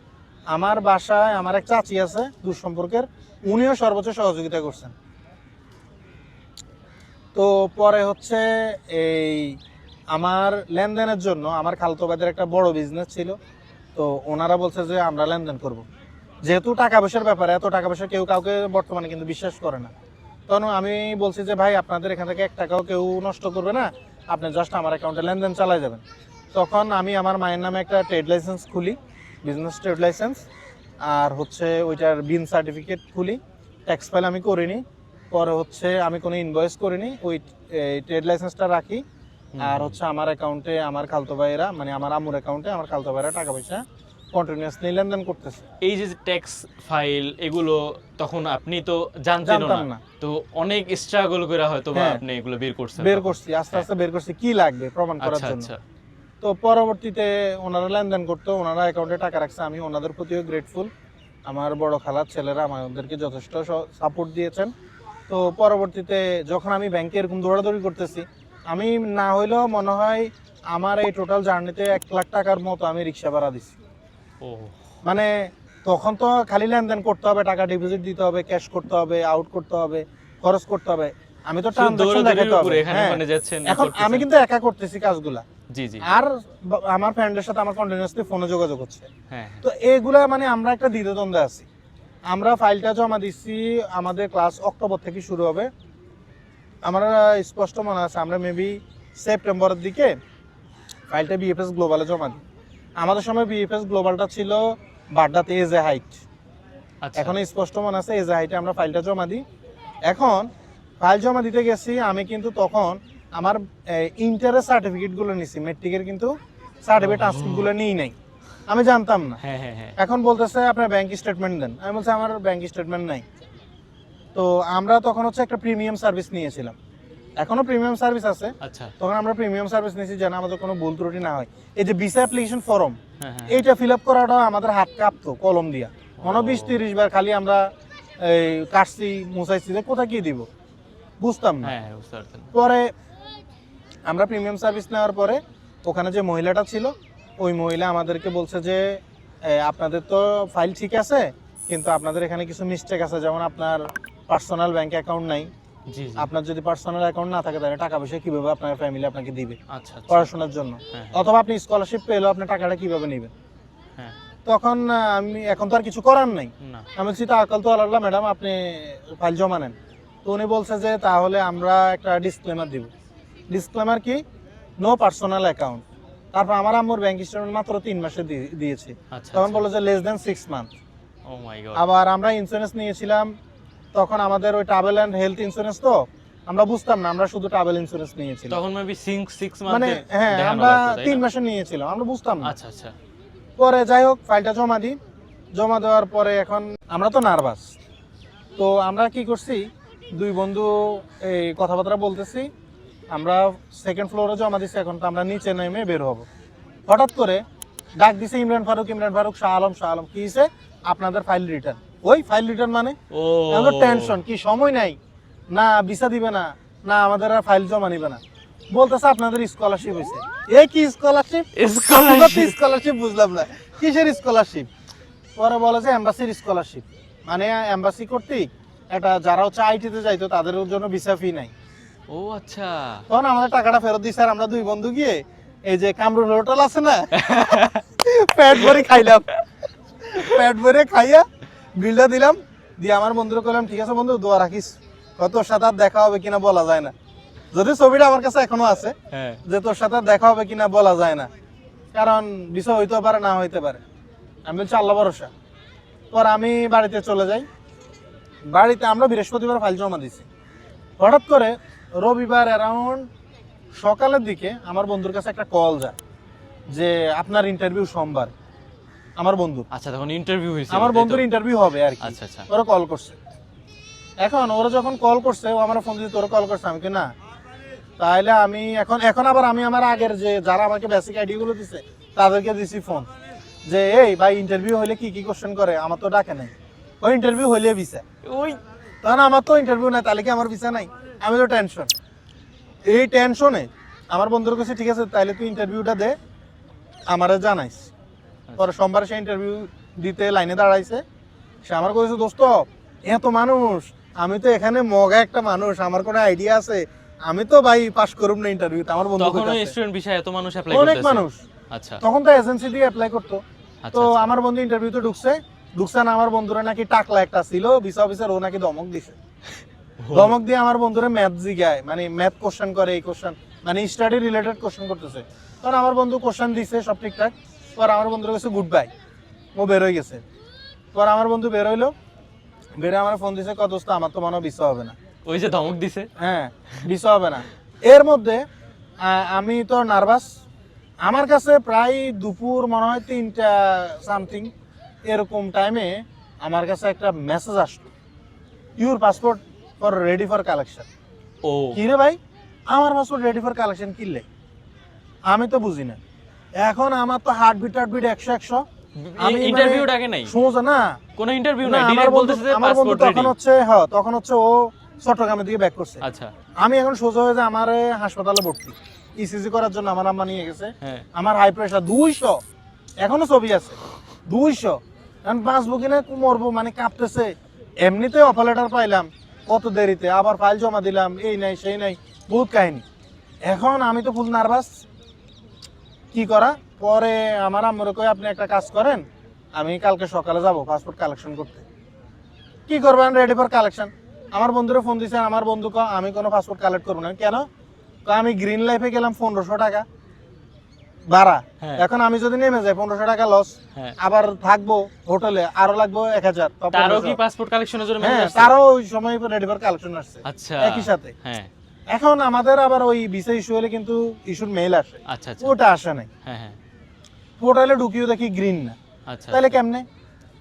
আমার বাসায় আমার এক চাচি আছে দূর সম্পর্কের, উনিও সর্বোচ্চ সহযোগিতা করছেন। তো পরে হচ্ছে এই আমার লেনদেনের জন্য আমার খালতো ভাইদের একটা বড় বিজনেস ছিল, তো ওনারা বলছে যে আমরা লেনদেন করব। যেহেতু টাকা পয়সার ব্যাপারে, এত টাকা পয়সা কেউ কাউকে বর্তমানে কিন্তু বিশ্বাস করে না। তখন আমি বলছি যে ভাই আপনাদের এখান থেকে 1 টাকাও কেউ নষ্ট করবে না, আপনি জাস্ট আমার অ্যাকাউন্টে লেনদেন চালাই যাবেন। তখন আমি আমার মায়ের নামে একটা ট্রেড লাইসেন্স খুলি, বিজনেস ট্রেড লাইসেন্স, আর হচ্ছে ওইটার বিন সার্টিফিকেট খুলি। ট্যাক্স ফাইল আমি করিনি, পরে হচ্ছে আমি কোনো ইনভয়েস করিনি, ওই ট্রেড লাইসেন্সটা রাখি। আর হচ্ছে আমার অ্যাকাউন্টে আমার খালতো ভাইয়েরা, মানে আমার আম্মুর অ্যাকাউন্টে আমার খালতো ভাইয়েরা টাকা পয়সা কন্টিনিউয়াসলি লেনদেন করতেছে। এই যে ট্যাক্স ফাইল এগুলো তখন আপনি তো জানতেন জানতাম না, না। তো অনেক স্ট্রাগল করে হয়তো বা হ্যাঁ। আপনি এগুলো বের করছেন বের তখন। করছি, আস্তে আস্তে বের করছি কি লাগবে প্রমাণ করার আচ্ছা জন্য। আচ্ছা তো পরবর্তীতে ওনারা লেনদেন করতো, ওনারা অ্যাকাউন্টে টাকা রাখছে, আমি ওনাদের প্রতিও গ্রেটফুল। আমার বড় খালার ছেলেরা আমাদেরকে যথেষ্ট সাপোর্ট দিয়েছেন। তো পরবর্তীতে যখন আমি ব্যাংকে এরকম দৌড়াদৌড়ি করতেছি, আমি না হইলেও মনে হয় আমার এই টোটাল জার্নিতে 1 লাখ টাকার মতো আমি রিক্সা ভাড়া দিছি। ও মানে তখন তো খালি লেনদেন করতে হবে, টাকা ডিপোজিট দিতে হবে, ক্যাশ করতে হবে, আউট করতে হবে, খরচ করতে হবে, আমি তো ট্রানজাকশন দেখাতে হবে। এখানে হ্যাঁ। ওখানে যাচ্ছেন এখন আমি কিন্তু একা করতেছি কাজগুলা, জি জি আর আমার ফ্রেন্ডের সাথে আমার কন্টিনিউয়াসলি ফোনে যোগাযোগ হচ্ছে। হ্যাঁ তো এইগুলা মানে আমরা একটা দ্বিধাদ্বন্দ্বে আছি। আমরা ফাইলটা জমা দিচ্ছি, আমাদের ক্লাস অক্টোবর থেকে শুরু হবে। আমার স্পষ্ট মনে আছে আমরা মেবি সেপ্টেম্বরের দিকে ফাইলটা বিএফএস গ্লোবালে জমা দিই। আমাদের সময় বিএফএস গ্লোবালটা ছিল বাড্ডাতে এজে হাইট। আচ্ছা এখন স্পষ্ট মনে আছে এজে হাইটে আমরা ফাইলটা জমা দিই। এখন ফাইল জমা দিতে গেছি, আমি কিন্তু তখন আমার ইন্টারের সার্টিফিকেটগুলো নিছি, মেট্রিকের কিন্তু সার্টিফিকেট ট্রান্সক্রিপ্টগুলো নিই নাই, আমি জানতাম না। হ্যাঁ হ্যাঁ হ্যাঁ এখন বলতেছে আপনার ব্যাংক স্টেটমেন্ট দেন, আমি বলছি আমার ব্যাংক স্টেটমেন্ট নাই। তো আমরা তখন হচ্ছে একটা প্রিমিয়াম সার্ভিস নিয়েছিলাম, এখনো প্রিমিয়াম সার্ভিস আছে। আচ্ছা, তখন আমরা প্রিমিয়াম সার্ভিস নিয়েছি যেন আমাদের কোনো ভুল ত্রুটি না হয়। এই যে ভিসা অ্যাপ্লিকেশন ফর্ম, হ্যাঁ হ্যাঁ। এইটা ফিল আপ করাটা আমাদের হাত কাঁপতো কলম দিয়া, মনে 20-30 বার খালি আমরা এই কাটছি মুছাইছি, যে কোথায় কি দিব বুঝতাম না। হ্যাঁ হ্যাঁ, বুঝতে পারছেন। পরে আমরা প্রিমিয়াম সার্ভিস নেওয়ার পরে ওখানে যে মহিলাটা ছিল, ওই মহিলা আমাদেরকে বলছে যে আপনাদের তো ফাইল ঠিক আছে, কিন্তু আপনাদের এখানে কিছু মিস্টেক আছে, যেমন আপনার পার্সোনাল ব্যাংক অ্যাকাউন্ট নাই। জি জি। আপনার যদি পার্সোনাল অ্যাকাউন্ট না থাকে তাহলে টাকা পয়সা কিভাবে আপনার ফ্যামিলি আপনাকে দিবে আচ্ছা আচ্ছা। পড়াশোনার জন্য, হ্যাঁ অথবা আপনি স্কলারশিপ পেলেও আপনি টাকাটা কিভাবে নেবেন। হ্যাঁ। তখন আমি এখন তো আর কিছু করার নাই, না। আমি বলছি তাকাল তো আল্লাহ ম্যাডাম আপনি ফাইল জমা নেন। তো উনি বলছে যে তাহলে আমরা একটা ডিসক্লেমার দিব। ডিসক্লেমার কি? No personal account. তারপর আমার আম্মুর ব্যাংক স্টেটমেন্ট মাত্র 3 মাসে দিয়েছি। আচ্ছা। তখন বললো যে লেস দেন 6 মান্থ। ও মাই গড। আবার আমরা ইন্স্যুরেন্স নিয়েছিলাম, তখন আমাদের ওই ট্রাভেল অ্যান্ড হেলথ ইন্স্যুরেন্স, তো আমরা বুঝতাম না, আমরা শুধু ট্রাভেল ইন্স্যুরেন্স নিয়েছিলাম। তখন মেবি 6 মানে মান্থের হ্যাঁ দেখানো আমরা লাগতো, তাই 3 না? মাসে নিয়েছিলাম, আমরা বুঝতাম না। আচ্ছা আচ্ছা। পরে যাই হোক ফাইলটা জমা দিই, জমা দেওয়ার পরে এখন আমরা তো নার্ভাস, তো আমরা কি করছি, দুই বন্ধু এই কথাবার্তা বলতেছি, আমরা সেকেন্ড ফ্লোরে জমা দিচ্ছি, এখন তো আমরা নিচে নেমে বের হব। হঠাৎ করে ডাক দিছে ইমরান ফারুক, ইমরান ফারুক, শাহ আলম, শাহ আলম, কি হয়েছে আপনাদের ফাইল রিটার্ন। ওই ফাইল রিটার্ন মানে ও আমাদের টেনশন, কি সময় নাই, না ভিসা দিবে না, না আমাদের আর ফাইল জমা নিবে না, বলতেছে আপনাদের স্কলারশিপ হয়েছে। এই কি স্কলারশিপ? স্কলারশিপ বুঝলাম না, কিসের স্কলারশিপ? পরে বলে যে এম্বাসির স্কলারশিপ, মানে এম্বাসি কর্তৃক এটা যারা হচ্ছে আইটিতে যাইতো তাদের জন্য ভিসা ফি নাই। ও আচ্ছা। তখন আমাদের টাকাটা ফেরত দিছে, আর আমরা দুই বন্ধু গিয়ে এই যে কামরুল হোটেল আছে না, পেট ভরে খাইলাম, পেট ভরে খাইয়া বিলটা দিলাম, দিয়ে আমার বন্ধুরা কইলাম ঠিক আছে বন্ধু দোয়া রাখিস, তোর সাথে আর দেখা হবে কিনা বলা যায় না, যদি ছবিটা আমার কাছে এখনো আছে, হ্যাঁ। যে তোর সাথে আর দেখা হবে কিনা বলা যায় না, কারণ বিষয় হইতে পারে না হইতে পারে। আমি বলছি আল্লাহ ভরসা। পর আমি বাড়িতে চলে যাই, বাড়িতে আমরা বৃহস্পতিবার ফাইল জমা দিছি। হঠাৎ করে রবিবার অ্যারাউন্ড সকালের দিকে আমার বন্ধুর কাছে একটা কল যায় যে আপনার ইন্টারভিউ সোমবার। আমার বন্ধু, আচ্ছা, তখন ইন্টারভিউ হয়েছে? আমার বন্ধুর ইন্টারভিউ হবে আর কি। আচ্ছা আচ্ছা। ওরা কল করছে, এখন ওরা যখন কল করছে, ও আমার ফোন দিয়ে তোর কল করছে, আমি কি না, তাহলে আমি এখন আবার আমি আমার আগের যে যারা আমাকে বেসিক আইডি গুলো দিছে তাদেরকে দিছি ফোন, যে এই ভাই ইন্টারভিউ হইলে কি কি কোশ্চেন করে, আমার তো ডাকে নাই, ওই ইন্টারভিউ হইলে ভিসা, ওই তখন আমার তো ইন্টারভিউ নাই, তাহলে কি আমার ভিসা নাই, আমি তো টেনশন। এই টেনশনে আমার বন্ধুর কাছে ঠিক আছে তাহলে তুই ইন্টারভিউটা দে, আমারে জানাইস। পরে সোমবার সে ইন্টারভিউ দিতে লাইনে দাঁড়াইছে, সে আমার কইছে দোস্ত এত মানুষ, আমি তো এখানে মগা একটা মানুষ, আমার কোনো আইডিয়া আছে, আমি তো ভাই পাস করব না ইন্টারভিউতে। আমার বন্ধু তখন কইতাছে, স্টুডেন্ট বিষয় এত মানুষ অ্যাপ্লাই অনেক করতেছে? মানুষ, আচ্ছা তখন তো এজেন্সি দিয়ে অ্যাপ্লাই করতো। আচ্ছা। তো আচ্ছা। আমার বন্ধু ইন্টারভিউতে ঢুকছে না, আমার বন্ধুরা নাকি টাকলা একটা ছিল ভিসা অফিসার, ও নাকি ধমক দিছে, ধমক দিয়ে আমার বন্ধুরা ম্যাথ জিগায়, মানে ম্যাথ কোশ্চেন করে, এই কোশ্চেন মানে স্টাডি রিলেটেড কোশ্চেন করতেছে। তখন আমার বন্ধু কোশ্চেন দিছে সব ঠিকঠাক, পর আমার বন্ধুর কাছে গুড বাই, ও বের হয়ে গেছে। পর আমার বন্ধু বের হইলো, বেরে আমার ফোন দিছে, কত দোস্ত আমার তো মনে হয় ভিসা হবে না। ওই যে ধমক দিছে। হ্যাঁ ভিসা হবে না। এর মধ্যে আমি তো নার্ভাস, আমার কাছে প্রায় দুপুর মনে হয় 3টা সামথিং এরকম টাইমে আমার কাছে একটা মেসেজ আসলো, your passport for ready for collection. ও কি রে ভাই, আমার পাসপোর্ট রেডি ফর কালেকশন কিনলে, আমি তো বুঝি না। এখন আমার তো হার্টবিট 100 আমি ইন্টারভিউ ডাকে নাই? শুনছো না, কোনো ইন্টারভিউ না, নাই, আমার ডাইরেক্ট বন্ধু বলতেছে যে আমার বন্ধু পাসপোর্ট রেডি। তখন হচ্ছে ও চট্টগ্রামের দিকে ব্যাক করছে। আচ্ছা। আমি এখন সোজা হয়ে যে আমার হাসপাতালে ভর্তি, ইসিজি করার জন্য আমার আম্মা নিয়ে গেছে। হ্যাঁ। আমার হাই প্রেশার 200, এখনো ছবি আছে 200, এখন বাঁচবো কিনা মরবো মানে কাঁপতেছে। এমনিতে অফার লেটার পাইলাম কত দেরিতে, আবার ফাইল জমা দিলাম, এই নাই সেই নাই, বহুত কাহিনী। এখন আমি তো ফুল নার্ভাস, কি করা। পরে আমার আম্মুরে কই আপনি একটা কাজ করেন, আমি কালকে সকালে যাব পাসপোর্ট কালেকশন করতে। কি করবেন রেডি ফর কালেকশন? আমার বন্ধুরা ফোন দিছে, আমার বন্ধু আমি কোনো পাসপোর্ট কালেক্ট করবো না। কেন? আমি গ্রিন লাইফে গেলাম 1500 টাকা ভাড়া, হ্যাঁ। এখন আমি যদি নেমে যাই 1500 টাকা লস, হ্যাঁ। আবার থাকবো হোটেলে আরো লাগবে 1000। তারও কি পাসপোর্ট কালেকশনের জন্য হ্যাঁ, মেসেজ আসছে? তারও ওই সময় রেডি ফর কালেকশন আসছে আচ্ছা। একই সাথে। হ্যাঁ। এখন আমাদের আবার ওই ভিসা ইস্যু হলে কিন্তু ইস্যুর মেইল আসে, আচ্ছা আচ্ছা। ওটা আসে নাই। হ্যাঁ হ্যাঁ। পোর্টালে ঢুকিও দেখি গ্রিন না, আচ্ছা। তাহলে কেমনে?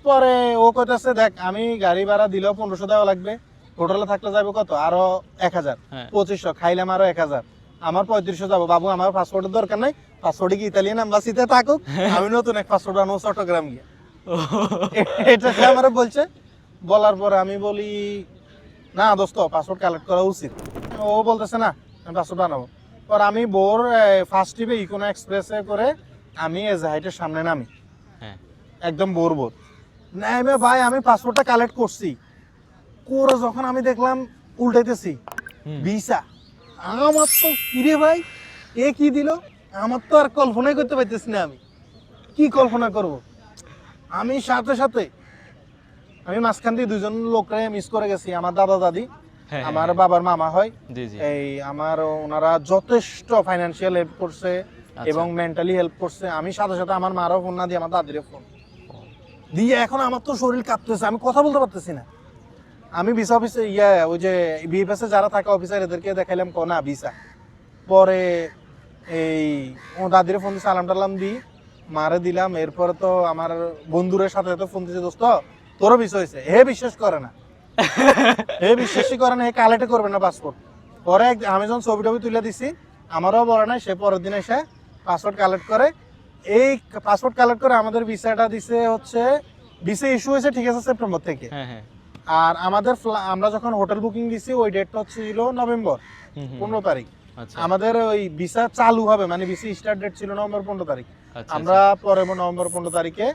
পরে ও কইতাছে দেখ আমি গাড়ি ভাড়া দিলেও 1500 দেওয়া লাগবে, হোটেলে থাকলে যাবে কত আরো 1000, হ্যাঁ। 2500, খাইলাম আরো 1000, আমার 3500 যাবো। বাবু আমার পাসপোর্টের দরকার নাই, পাসপোর্টে কি ইতালিয়ান এম্বাসিতে থাকুক, আমি নতুন এক পাসপোর্ট আনবো চট্টগ্রাম গিয়ে। এটা সে আমার বলছে। বলার পরে আমি বলি না দোস্ত, পাসপোর্ট কালেক্ট করা উচিত। ও বলতেছে না আমি পাসপোর্ট বানাবো। পর আমি বোর ফার্স্ট ট্রিপে ইকোনো এক্সপ্রেসে করে আমি এজাহাইটের সামনে নামি, হ্যাঁ একদম বোর নেমে ভাই আমি পাসপোর্টটা কালেক্ট করছি। করে যখন আমি দেখলাম উল্টাইতেছি ভিসা, আমার তো কিরে ভাই এ কি দিল, আমার তো আর কল্পনাই করতে পারতেছি না। আমি কি কল্পনা করব? আমি সাথে সাথে আমি মাঝখান দিয়ে দুইজন লোকরে মিস করে গেছি, আমার দাদা দাদি, হ্যাঁ, আমার হ্যাঁ। বাবার মামা হয়। জি জি এই আমার ওনারা যথেষ্ট ফাইন্যান্সিয়াল হেল্প করছে এবং মেন্টালি হেল্প করছে। আমি সাথে সাথে আমার মারও ফোন না দিয়ে আমার দাদিরও ফোন দিয়ে, এখন আমার তো শরীর কাঁপতেছে, আমি কথা বলতে পারতেছি না। আমি ভিসা অফিসে ওই যে বিএফএস এ যারা থাকে অফিসার এদেরকে দেখাইলাম না ভিসা। পরে এই ও দাদিরে ফোন দিয়ে সালাম টালাম দিই, মারে দিলাম। এরপরে তো আমার বন্ধুরের সাথে তো ফোন দিয়েছে, দোস্ত তোরও ভিসা হয়েছে। হে বিশ্বাস করে না, হে বিশ্বাসই করে না, হে কালেক্ট করবে না পাসপোর্ট। পরে আমি যখন ছবি টবি তুলে দিছি, আমারও বলে নাই, সে পরের দিন এসে পাসপোর্ট কালেক্ট করে। এই পাসপোর্ট কালেক্ট করে আমাদের ভিসাটা দিছে হচ্ছে, ভিসা ইস্যু হয়েছে ঠিক আছে সেপ্টেম্বর থেকে। হ্যাঁ হ্যাঁ আর আমাদের আমরা যখন হোটেল বুকিং দিছি ওই ডেটটা ছিল নভেম্বর 15 তারিখ। আচ্ছা আমাদের ওই ভিসা চালু হবে, মানে ভিসা স্টার্ট ডেট ছিল নভেম্বর 15 তারিখ। আচ্ছা, আমরা পরে নভেম্বর 15 তারিখে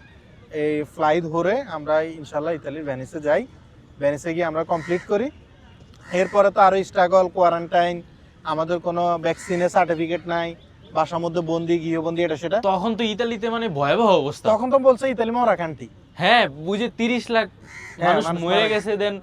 এই ফ্লাইট ধরে আমরা ইনশাল্লাহ ইতালির ভেনিসে যাই। ভেনিসে গিয়ে আমরা কমপ্লিট করি। এরপরে তো আরো স্ট্রাগল, কোয়ারেন্টাইন, আমাদের কোনো ভ্যাকসিনের সার্টিফিকেট নাই, বাসার মধ্যে বন্দি, গৃহবন্দি, এটা সেটা। তখন তো ইতালিতে মানে ভয়াবহ অবস্থা। তখন তো বলছে ইতালি মরা কান্ট্রি। হ্যাঁ বুঝে 30 লাখ মানুষ মানুষ মরে মারা গেছে, দেন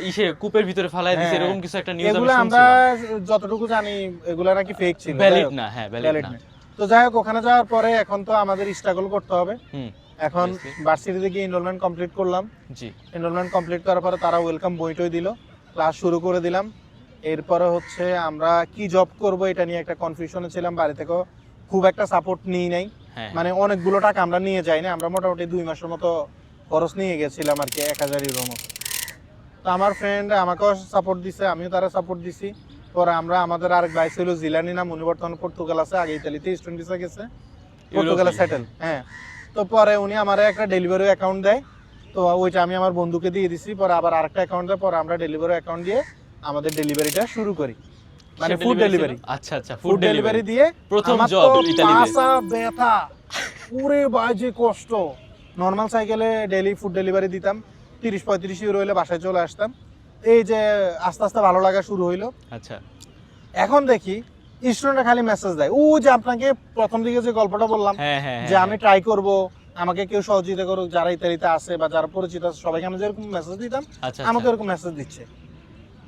ইসে কূপের ভিতরে ফালাই দিয়েছে, হ্যাঁ, এরকম কিছু একটা নিউজ আমি এগুলো আমরা শুনছিলাম। যতটুকু জানি এগুলো নাকি ফেক ছিল, ভ্যালিড না, হ্যাঁ ভ্যালিড valid না। না। তো যাই হোক, ওখানে যাওয়ার পরে এখন তো আমাদের স্ট্রাগল করতে হবে। হুম এখন Obviously. ভার্সিটিতে গিয়ে এনরোলমেন্ট কমপ্লিট করলাম। জি এনরোলমেন্ট কমপ্লিট করার পরে তারা ওয়েলকাম বইটই দিল, ক্লাস শুরু করে দিলাম। এরপরে হচ্ছে আমরা কি জব করব এটা নিয়ে একটা কনফিউশনে ছিলাম। বাড়ি থেকেও খুব একটা সাপোর্ট নিই নাই, হ্যাঁ মানে অনেকগুলো টাকা আমরা নিয়ে যাই না, আমরা মোটামুটি 2 মাসের মতো খরচ নিয়ে গেছিলাম আর কি, 1000 ইউরোর মতো। তো আমার ফ্রেন্ড আমাকেও সাপোর্ট দিছে, আমিও তারা সাপোর্ট দিছি। পরে আমরা আমাদের আরেক ভাই ছিল জিলানি নাম, উনি বর্তমানে পর্তুগাল আছে, আগে ইতালিতে স্টুডেন্ট ভিসা গেছে, পর্তুগালে সেটেল। হ্যাঁ, তো পরে উনি আমার একটা ডেলিভারি অ্যাকাউন্ট দেয়, তো ওইটা আমি আমার বন্ধুকে দিয়ে দিছি। পরে আবার আরেকটা অ্যাকাউন্ট দেয়, পরে আমরা ডেলিভারি অ্যাকাউন্ট দিয়ে আমাদের ডেলিভারিটা শুরু করি, মানে ফুড ডেলিভারি। আচ্ছা আচ্ছা ফুড ডেলিভারি দিয়ে প্রথম আমার জব তো ইতালিতে। পাছা ব্যথা, পুরে বাজে কষ্ট। নর্মাল সাইকেলে ডেইলি ফুড ডেলিভারি দিতাম, 30-35 ইউরো হইলে বাসায় চলে আসতাম। এই যে আস্তে আস্তে ভালো লাগা শুরু হইলো। আচ্ছা এখন দেখি স্টুডেন্টরা খালি মেসেজ দেয়, ও যে আপনাকে প্রথম দিকে যে গল্পটা বললাম হ্যাঁ হ্যাঁ যে আমি ট্রাই করব, আমাকে কেউ সহযোগিতা করুক, যারা ইতালিতে আছে বা যারা পরিচিত আছে সবাইকে আমি যেরকম মেসেজ দিতাম, আচ্ছা আমাকে এরকম মেসেজ দিচ্ছে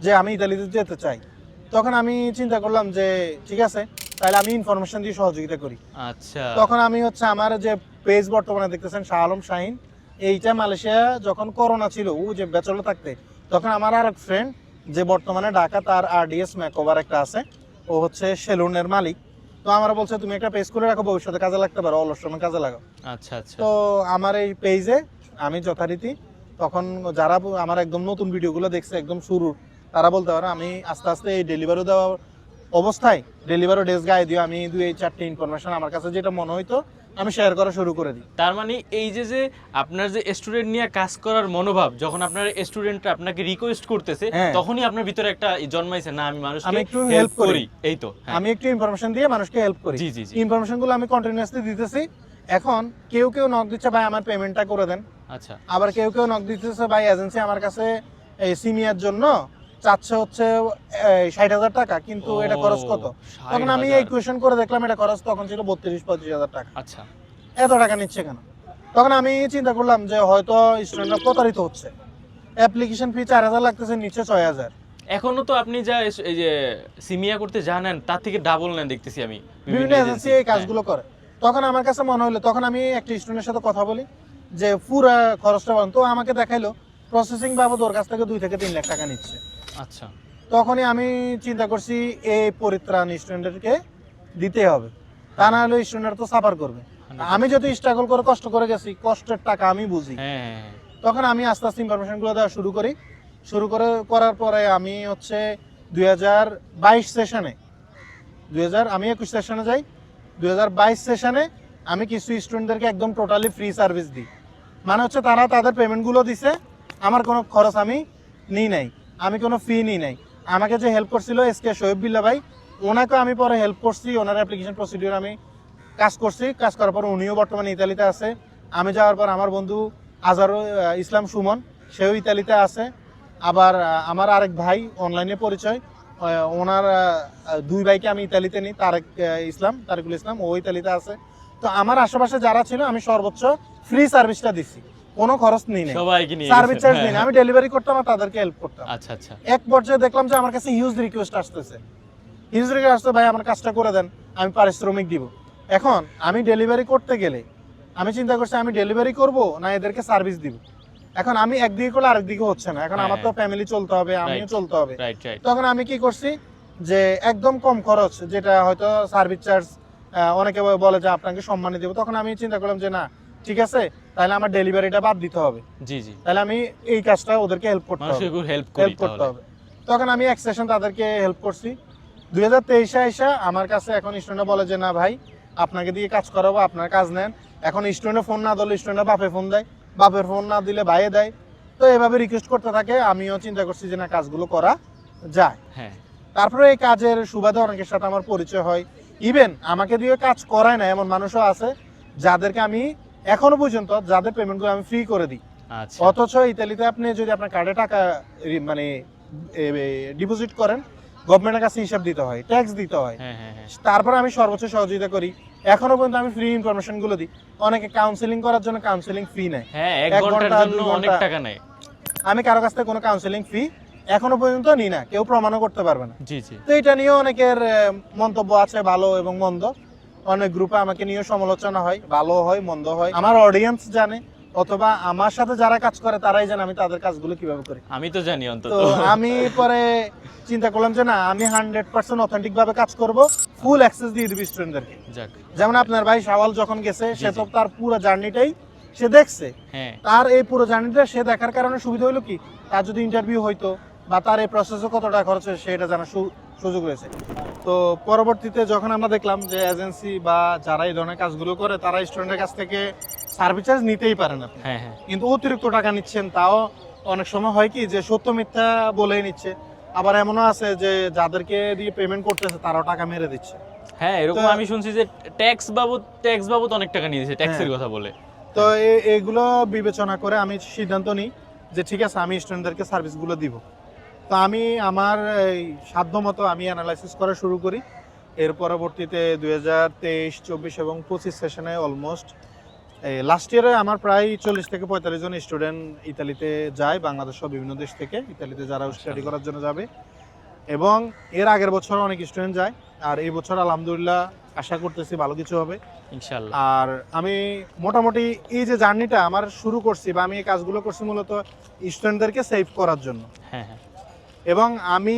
যে আমি ইতালিতে যেতে চাই। তখন আমি চিন্তা করলাম যে ঠিক আছে, তাহলে আমি ইনফরমেশন দিয়ে সহযোগিতা করি। আচ্ছা তখন আমি হচ্ছে আমার যে পেজ বর্তমানে দেখতেছেন শাহ আলম শাহিন, এইটা মালয়েশিয়া যখন করোনা ছিল, ও যে ব্যাচেলর থাকতে, তখন আমার আর এক ফ্রেন্ড যে বর্তমানে ঢাকা, তার আরডিএস মেকওভার একটা আছে, ও হচ্ছে সেলুনের মালিক। তো আমার বলছে তুমি একটা পেজ করে রাখো, ভবিষ্যতে কাজে লাগতে পারো, অলস সময় কাজে লাগাও। আচ্ছা আচ্ছা তো আমার এই পেজে আমি যথারীতি তখন যারা আমার একদম নতুন ভিডিওগুলো দেখছে একদম শুরু, তারা বলতে পারো আমি আস্তে আস্তে এই ডেলিভারি দেওয়া অবস্থায় ডেলিভারি ডেস্ক গায়ে দিয়ে আমি 2-4টি ইনফরমেশন আমার কাছে যেটা মনে হইতো আমি শেয়ার করা শুরু করে দিই। তার মানে এই যে যে আপনার যে স্টুডেন্ট নিয়ে কাজ করার মনোভাব, যখন আপনার স্টুডেন্টরা আপনাকে রিকোয়েস্ট করতেছে, হ্যাঁ। তখনই আপনার ভিতরে একটা জন্মাইছে না আমি মানুষকে আমি একটু হেল্প help করি। করি। এই তো হ্যাঁ। আমি একটু ইনফরমেশন দিয়ে মানুষকে হেল্প করি। জি, জি, জি। ইনফরমেশন গুলো আমি কন্টিনিউয়াসলি দিতেছি। এখন কেউ কেউ নক দিচ্ছে ভাই আমার পেমেন্টটা করে দেন, আচ্ছা আবার কেউ কেউ নক দিতেছে ভাই এজেন্সি আমার কাছে এই সিমিয়ার জন্য চাচ্ছে হচ্ছে 60,000 টাকা, কিন্তু এটা খরচ কত? 60,000 তখন আমি এই কোয়েশন করে দেখলাম এটা খরচ তখন ছিল 32-35,000 টাকা। আচ্ছা এত টাকা নিচ্ছে কেন? তখন আমি চিন্তা করলাম যে হয়তো স্টুডেন্টরা প্রতারিত হচ্ছে। অ্যাপ্লিকেশন ফি 4,000 লাগতেছে, নিচে 6,000। এখনো তো আপনি যা এই যে সিমিয়া করতে জানেন তার থেকে ডাবল নেন দেখতেছি আমি বিভিন্ন এজেন্সি এই কাজগুলো করে। তখন আমার কাছে মনে হলো, তখন আমি একটা স্টুডেন্টের সাথে কথা বলি যে পুরা খরচটা বলেন, তো আমাকে দেখাইলো প্রসেসিং বাবদ ওর কাছ থেকে 2 থেকে 3 লাখ টাকা নিচ্ছে। আচ্ছা তখনই আমি চিন্তা করছি এই পরিত্রাণ স্টুডেন্টদেরকে দিতে হবে, তা না হলে স্টুডেন্ট তো সাফার করবে। আমি যদি স্ট্রাগল করে কষ্ট করে গেছি, কষ্টের টাকা আমি বুঝি। হ্যাঁ হ্যাঁ, হ্যাঁ। তখন আমি আস্তে আস্তে ইনফরমেশন গুলো দেওয়া শুরু করি। করার পরে আমি হচ্ছে 2022 সেশনে 21 সেশনে যাই। 2022 সেশনে আমি কিছু স্টুডেন্টদেরকে একদম টোটালি ফ্রি সার্ভিস দিই। মানে হচ্ছে তারা তাদের পেমেন্টগুলো দিছে, আমার কোনো খরচ আমি নিই নাই, আমি কোনো ফি নিই নাই। আমাকে যে হেল্প করছিল এসকে শোয়েব বিল্লা ভাই, ওনাকে আমি পরে হেল্প করছি, ওনার অ্যাপ্লিকেশন প্রসিডিওর আমি কাজ করছি। কাজ করার পর উনিও বর্তমানে ইতালিতে আছে। আমি যাওয়ার পর আমার বন্ধু আজহারুল ইসলাম সুমন, সেও ইতালিতে আছে। আবার আমার আরেক ভাই অনলাইনে পরিচয়, ওনার দুই ভাইকে আমি ইতালিতে নিই, তারেকুল ইসলাম, ও ইতালিতে আছে। তো আমার আশেপাশে যারা ছিল আমি সর্বোচ্চ ফ্রি সার্ভিসটা দিছি, কোনো খরচ নিই নাই, সবাইকে নিয়ে সার্ভিস চার্জ গেছেন। নিই না। আমি ডেলিভারি করতাম আর তাদেরকে হেল্প করতাম। আচ্ছা আচ্ছা। এক পর্যায়ে দেখলাম যে আমার কাছে হিউজ রিকোয়েস্ট আসতেছে, ভাই আমার কাজটা করে দেন, আমি পারিশ্রমিক দিব। এখন আমি ডেলিভারি করতে গেলে আমি চিন্তা করছি আমি ডেলিভারি করব না এদেরকে সার্ভিস দিব। এখন আমি একদিকে করলে আরেকদিকে হচ্ছে না, এখন আমার তো ফ্যামিলি চলতে হবে, আমিও চলতে হবে। তখন আমি কি করছি যে একদম কম খরচ, যেটা হয়তো সার্ভিস চার্জ অনেকে বলে যে আপনাকে সম্মানী দেবো, তখন আমি চিন্তা করলাম যে না ঠিক আছে, তাহলে আমার ডেলিভারিটা বাদ দিতে হবে। জি জি। তাহলে আমি এই কাজটা ওদেরকে হেল্প করতে হবে। তখন আমি এক সেশন তাদেরকে হেল্প করছি। 2023-এ আইসা আমার কাছে এখন স্টুডেন্টরা বলে যে না ভাই আপনাকে দিয়ে কাজ করাবো, আপনার কাজ নেন। এখন স্টুডেন্টের ফোন না দিলে স্টুডেন্টরা বাপে ফোন দেয়, বাপের ফোন না দিলে ভাইয়ে দেয়। তো এভাবে রিকোয়েস্ট করতে থাকে, আমিও চিন্তা করছি যে না কাজগুলো করা যায়। হ্যাঁ। তারপরে এই কাজের সুবাদে অনেকের সাথে আমার পরিচয় হয়। ইভেন আমাকে দিয়ে কাজ করায় না এমন মানুষও আছে যাদেরকে আমি এখনো পর্যন্ত যাদের পেমেন্টগুলো আমি ফ্রি করে দিই। আচ্ছা। অথচ ইতালিতে আপনি যদি আপনার কার্ডে টাকা মানে ডিপোজিট করেন, গভর্নমেন্টের কাছে হিসাব দিতে হয়, ট্যাক্স দিতে হয়। তারপর আমি সর্বোচ্চ সহযোগিতা করি, এখনো পর্যন্ত আমি ফ্রি ইনফরমেশন গুলো দিই। অনেকে কাউন্সিলিং করার জন্য কাউন্সিলিং ফি নেয়, হ্যাঁ 1 ঘন্টার জন্য অনেক টাকা নেয়। আমি কারো কাছ থেকে কোনো কাউন্সিলিং ফি এখনো পর্যন্ত নিই না, কেউ প্রমাণও করতে পারবে না। জি জি। তো এটা নিয়ে অনেকের মন্তব্য আছে, ভালো এবং মন্দ। অনেক গ্রুপে আমাকে নিয়ে সমালোচনা হয়, ভালো হয় মন্দ হয়। আমার অডিয়েন্স জানে, অথবা আমার সাথে যারা কাজ করে তারাই জানে আমি তাদের কাজগুলো কিভাবে করি। আমি তো জানি অন্তত। তো আমি পরে চিন্তা করলাম যে না আমি 100% অথেন্টিক ভাবে কাজ করব, ফুল অ্যাক্সেস দিয়ে দিব স্টুডেন্টদেরকে। যেমন আপনার ভাই শাওয়াল যখন গেছে, সে তো তার পুরো জার্নিটাই সে দেখছে। তার এই পুরো জার্নিটা সে দেখার কারণে সুবিধা হলো কি, তার যদি ইন্টারভিউ হইতো বা তার এই প্রসেসে কত টাকা খরচ হয় সেটা জানার সুযোগ রয়েছে। তো পরবর্তীতে যখন আমরা দেখলাম যে এজেন্সি বা যারা এই ধরনের কাজগুলো করে তারা স্টুডেন্টের কাছ থেকে সার্ভিস চার্জ নিতেই পারেন আপনি, কিন্তু অতিরিক্ত টাকা নিচ্ছেন। তাও অনেক সময় হয় কি যে সত্য মিথ্যা বলেই নিচ্ছে, আবার এমনও আছে যে যাদেরকে দিয়ে পেমেন্ট করতেছে তারাও টাকা মেরে দিচ্ছে। হ্যাঁ এরকম আমি শুনছি যে ট্যাক্স বাবদ অনেক টাকা নিয়েছে, ট্যাক্সের কথা বলে। তো এগুলো বিবেচনা করে আমি সিদ্ধান্ত নিই যে ঠিক আছে আমি স্টুডেন্টদেরকে সার্ভিসগুলো দিব। তো আমি আমার এই সাধ্য মতো আমি অ্যানালাইসিস করা শুরু করি। এর পরবর্তীতে 2023, 24 এবং 25 সেশনে অলমোস্ট লাস্ট ইয়ারে আমার প্রায় 40 থেকে 45 জন স্টুডেন্ট ইতালিতে যায়, বাংলাদেশ সহ বিভিন্ন দেশ থেকে ইতালিতে যারা স্টাডি করার জন্য যাবে। এবং এর আগের বছর অনেক স্টুডেন্ট যায়, আর এই বছর আলহামদুলিল্লাহ আশা করতেছি ভালো কিছু হবে ইনশাআল্লাহ। আর আমি মোটামুটি এই যে জার্নিটা আমার শুরু করছি বা আমি এই কাজগুলো করছি মূলত স্টুডেন্টদেরকে সেভ করার জন্য। হ্যাঁ হ্যাঁ। এবং আমি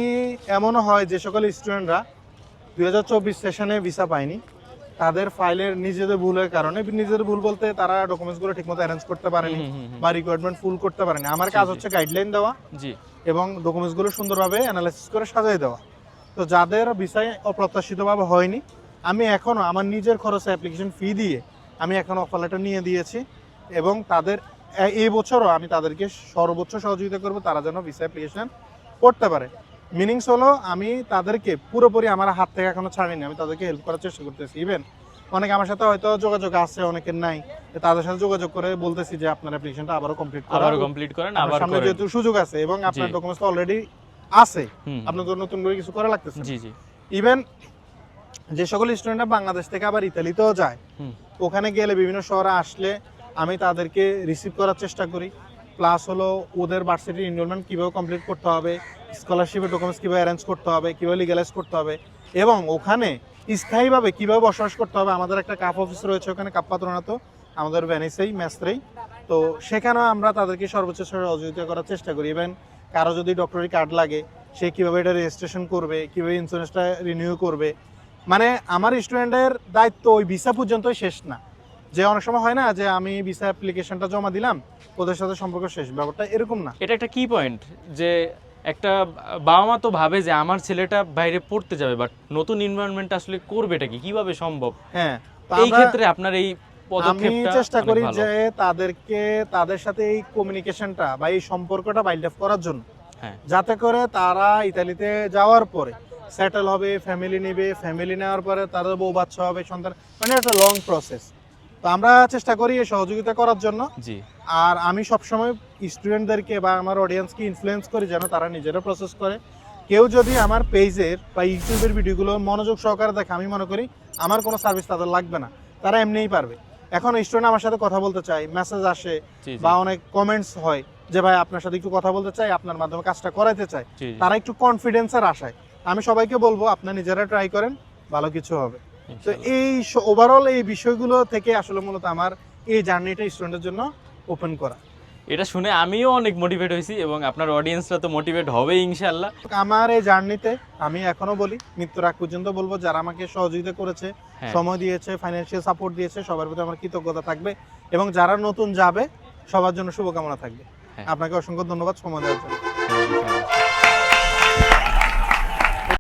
এমনও হয় যে সকল স্টুডেন্টরা 2024 সেশনে ভিসা পায়নি, তাদের ফাইলের নিজেদের ভুলের কারণে, নিজেদের ভুল বলতে তারা ডকুমেন্টসগুলো ঠিকমতো অ্যারেঞ্জ করতে পারেনি বা রিকোয়ারমেন্ট ফুল করতে পারেনি। আমার কাজ হচ্ছে গাইডলাইন দেওয়া এবং ডকুমেন্টসগুলো সুন্দরভাবে অ্যানালাইসিস করে সাজিয়ে দেওয়া। তো যাদের ভিসায় অপ্রত্যাশিতভাবে হয়নি, আমি এখনও আমার নিজের খরচে অ্যাপ্লিকেশন ফি দিয়ে আমি এখন অফার লেটার নিয়ে দিয়েছি এবং তাদের এই বছরও আমি তাদেরকে সর্বোচ্চ সহযোগিতা করব তারা যেন ভিসা অ্যাপ্লিকেশন করতে পারে। মিনিংস হলো আমি তাদেরকে পুরোপুরি আমার হাত থেকে এখনো ছাড়িনি, আমি তাদেরকে হেল্প করার চেষ্টা করতেছি। ইভেন অনেকে আমার সাথে হয়তো যোগাযোগ আছে, অনেকের নাই, তাদের সাথে যোগাযোগ করে বলতেছি যে আপনার অ্যাপ্লিকেশনটা আবারও কমপ্লিট করেন, আবার সামনে যেহেতু সুযোগ আছে এবং আপনার ডকুমেন্টস তো অলরেডি আছে, আপনার তো নতুন করে কিছু করা লাগতেছে। ইভেন যে সকল স্টুডেন্টরা বাংলাদেশ থেকে আবার ইতালিতেও যায়, ওখানে গেলে বিভিন্ন শহরে আসলে আমি তাদেরকে রিসিভ করার চেষ্টা করি। প্লাস হলো ওদের ভার্সিটি এনরোলমেন্ট কীভাবে কমপ্লিট করতে হবে, স্কলারশিপের ডকুমেন্টস কীভাবে অ্যারেঞ্জ করতে হবে, কীভাবে লিগালাইজ করতে হবে এবং ওখানে স্থায়ীভাবে কীভাবে বসবাস করতে হবে। আমাদের একটা কাপ অফিস রয়েছে ওখানে, কাপ পাত্রনাতো আমাদের ভেনিসেই মেসরেই। তো সেখানেও আমরা তাদেরকে সর্বোচ্চ সহযোগিতা করার চেষ্টা করি। ইভেন কারো যদি ডক্টরি কার্ড লাগে সে কীভাবে এটা রেজিস্ট্রেশন করবে, কীভাবে ইন্স্যুরেন্সটা রিনিউ করবে। মানে আমার স্টুডেন্টের দায়িত্ব ওই ভিসা পর্যন্তই শেষ না, যে অনেক সময় হয় না যে আমি ভিসা অ্যাপ্লিকেশনটা জমা দিলাম, ওদের সাথে সম্পর্ক শেষ, ব্যাপারটা এরকম না। এটা একটা কি পয়েন্ট যে একটা বাবা মা তো ভাবে যে আমার ছেলেটা বাইরে পড়তে যাবে, বাট নতুন এনভায়রনমেন্ট আসলে করবে এটা কি, কিভাবে সম্ভব? হ্যাঁ, তো এই আমরা- ক্ষেত্রে আপনার এই আমি পদক্ষেপটা চেষ্টা অনেক করি ভালো। যে তাদের সাথে এই কমিউনিকেশনটা বা এই সম্পর্কটা বাইল্ড আপ করার জন্য, হ্যাঁ যাতে করে তারা ইতালিতে যাওয়ার পরে সেটেল হবে, ফ্যামিলি নেবে, ফ্যামিলি নেওয়ার পরে তাদের বউ বাচ্চা হবে, সন্তান, মানে একটা লং প্রসেস। তো আমরা চেষ্টা করি এই সহযোগিতা করার জন্য। জি আর আমি সবসময় স্টুডেন্টদেরকে বা আমার অডিয়েন্সকে ইনফ্লুয়েন্স করি যেন তারা নিজেরা প্রসেস করে। কেউ যদি আমার পেজের বা ইউটিউবের ভিডিওগুলো মনোযোগ সহকারে দেখে, আমি মনে করি আমার কোনো সার্ভিস তাদের লাগবে না, তারা এমনিই পারবে। এখন স্টুডেন্ট আমার সাথে কথা বলতে চায়, মেসেজ আসে জি বা অনেক কমেন্টস হয় যে ভাই আপনার সাথে একটু কথা বলতে চাই, আপনার মাধ্যমে কাজটা করাইতে চাই, জি তারা একটু কনফিডেন্সের আশায়। আমি সবাইকে বলবো আপনারা নিজেরা ট্রাই করেন, ভালো কিছু হবে। তো এই ওভারঅল এই বিষয়গুলো থেকে আসলে মূলত আমার এই জার্নিটা স্টুডেন্টের জন্য ওপেন করা। এটা শুনে আমিও অনেক মোটিভেট হয়েছি এবং আপনার অডিয়েন্সরা তো মোটিভেট হবে ইনশাআল্লাহ। আমার এই জার্নিতে আমি এখনো বলি, মৃত্যুর আগ পর্যন্ত বলবো, যারা আমাকে সহযোগিতা করেছে, হ্যাঁ। সময় দিয়েছে, ফাইন্যান্সিয়াল সাপোর্ট দিয়েছে, সবার প্রতি আমার কৃতজ্ঞতা থাকবে। এবং যারা নতুন যাবে সবার জন্য শুভকামনা থাকবে। হ্যাঁ। আপনাকে অসংখ্য ধন্যবাদ সময় দেওয়ার জন্য। Thank you so much.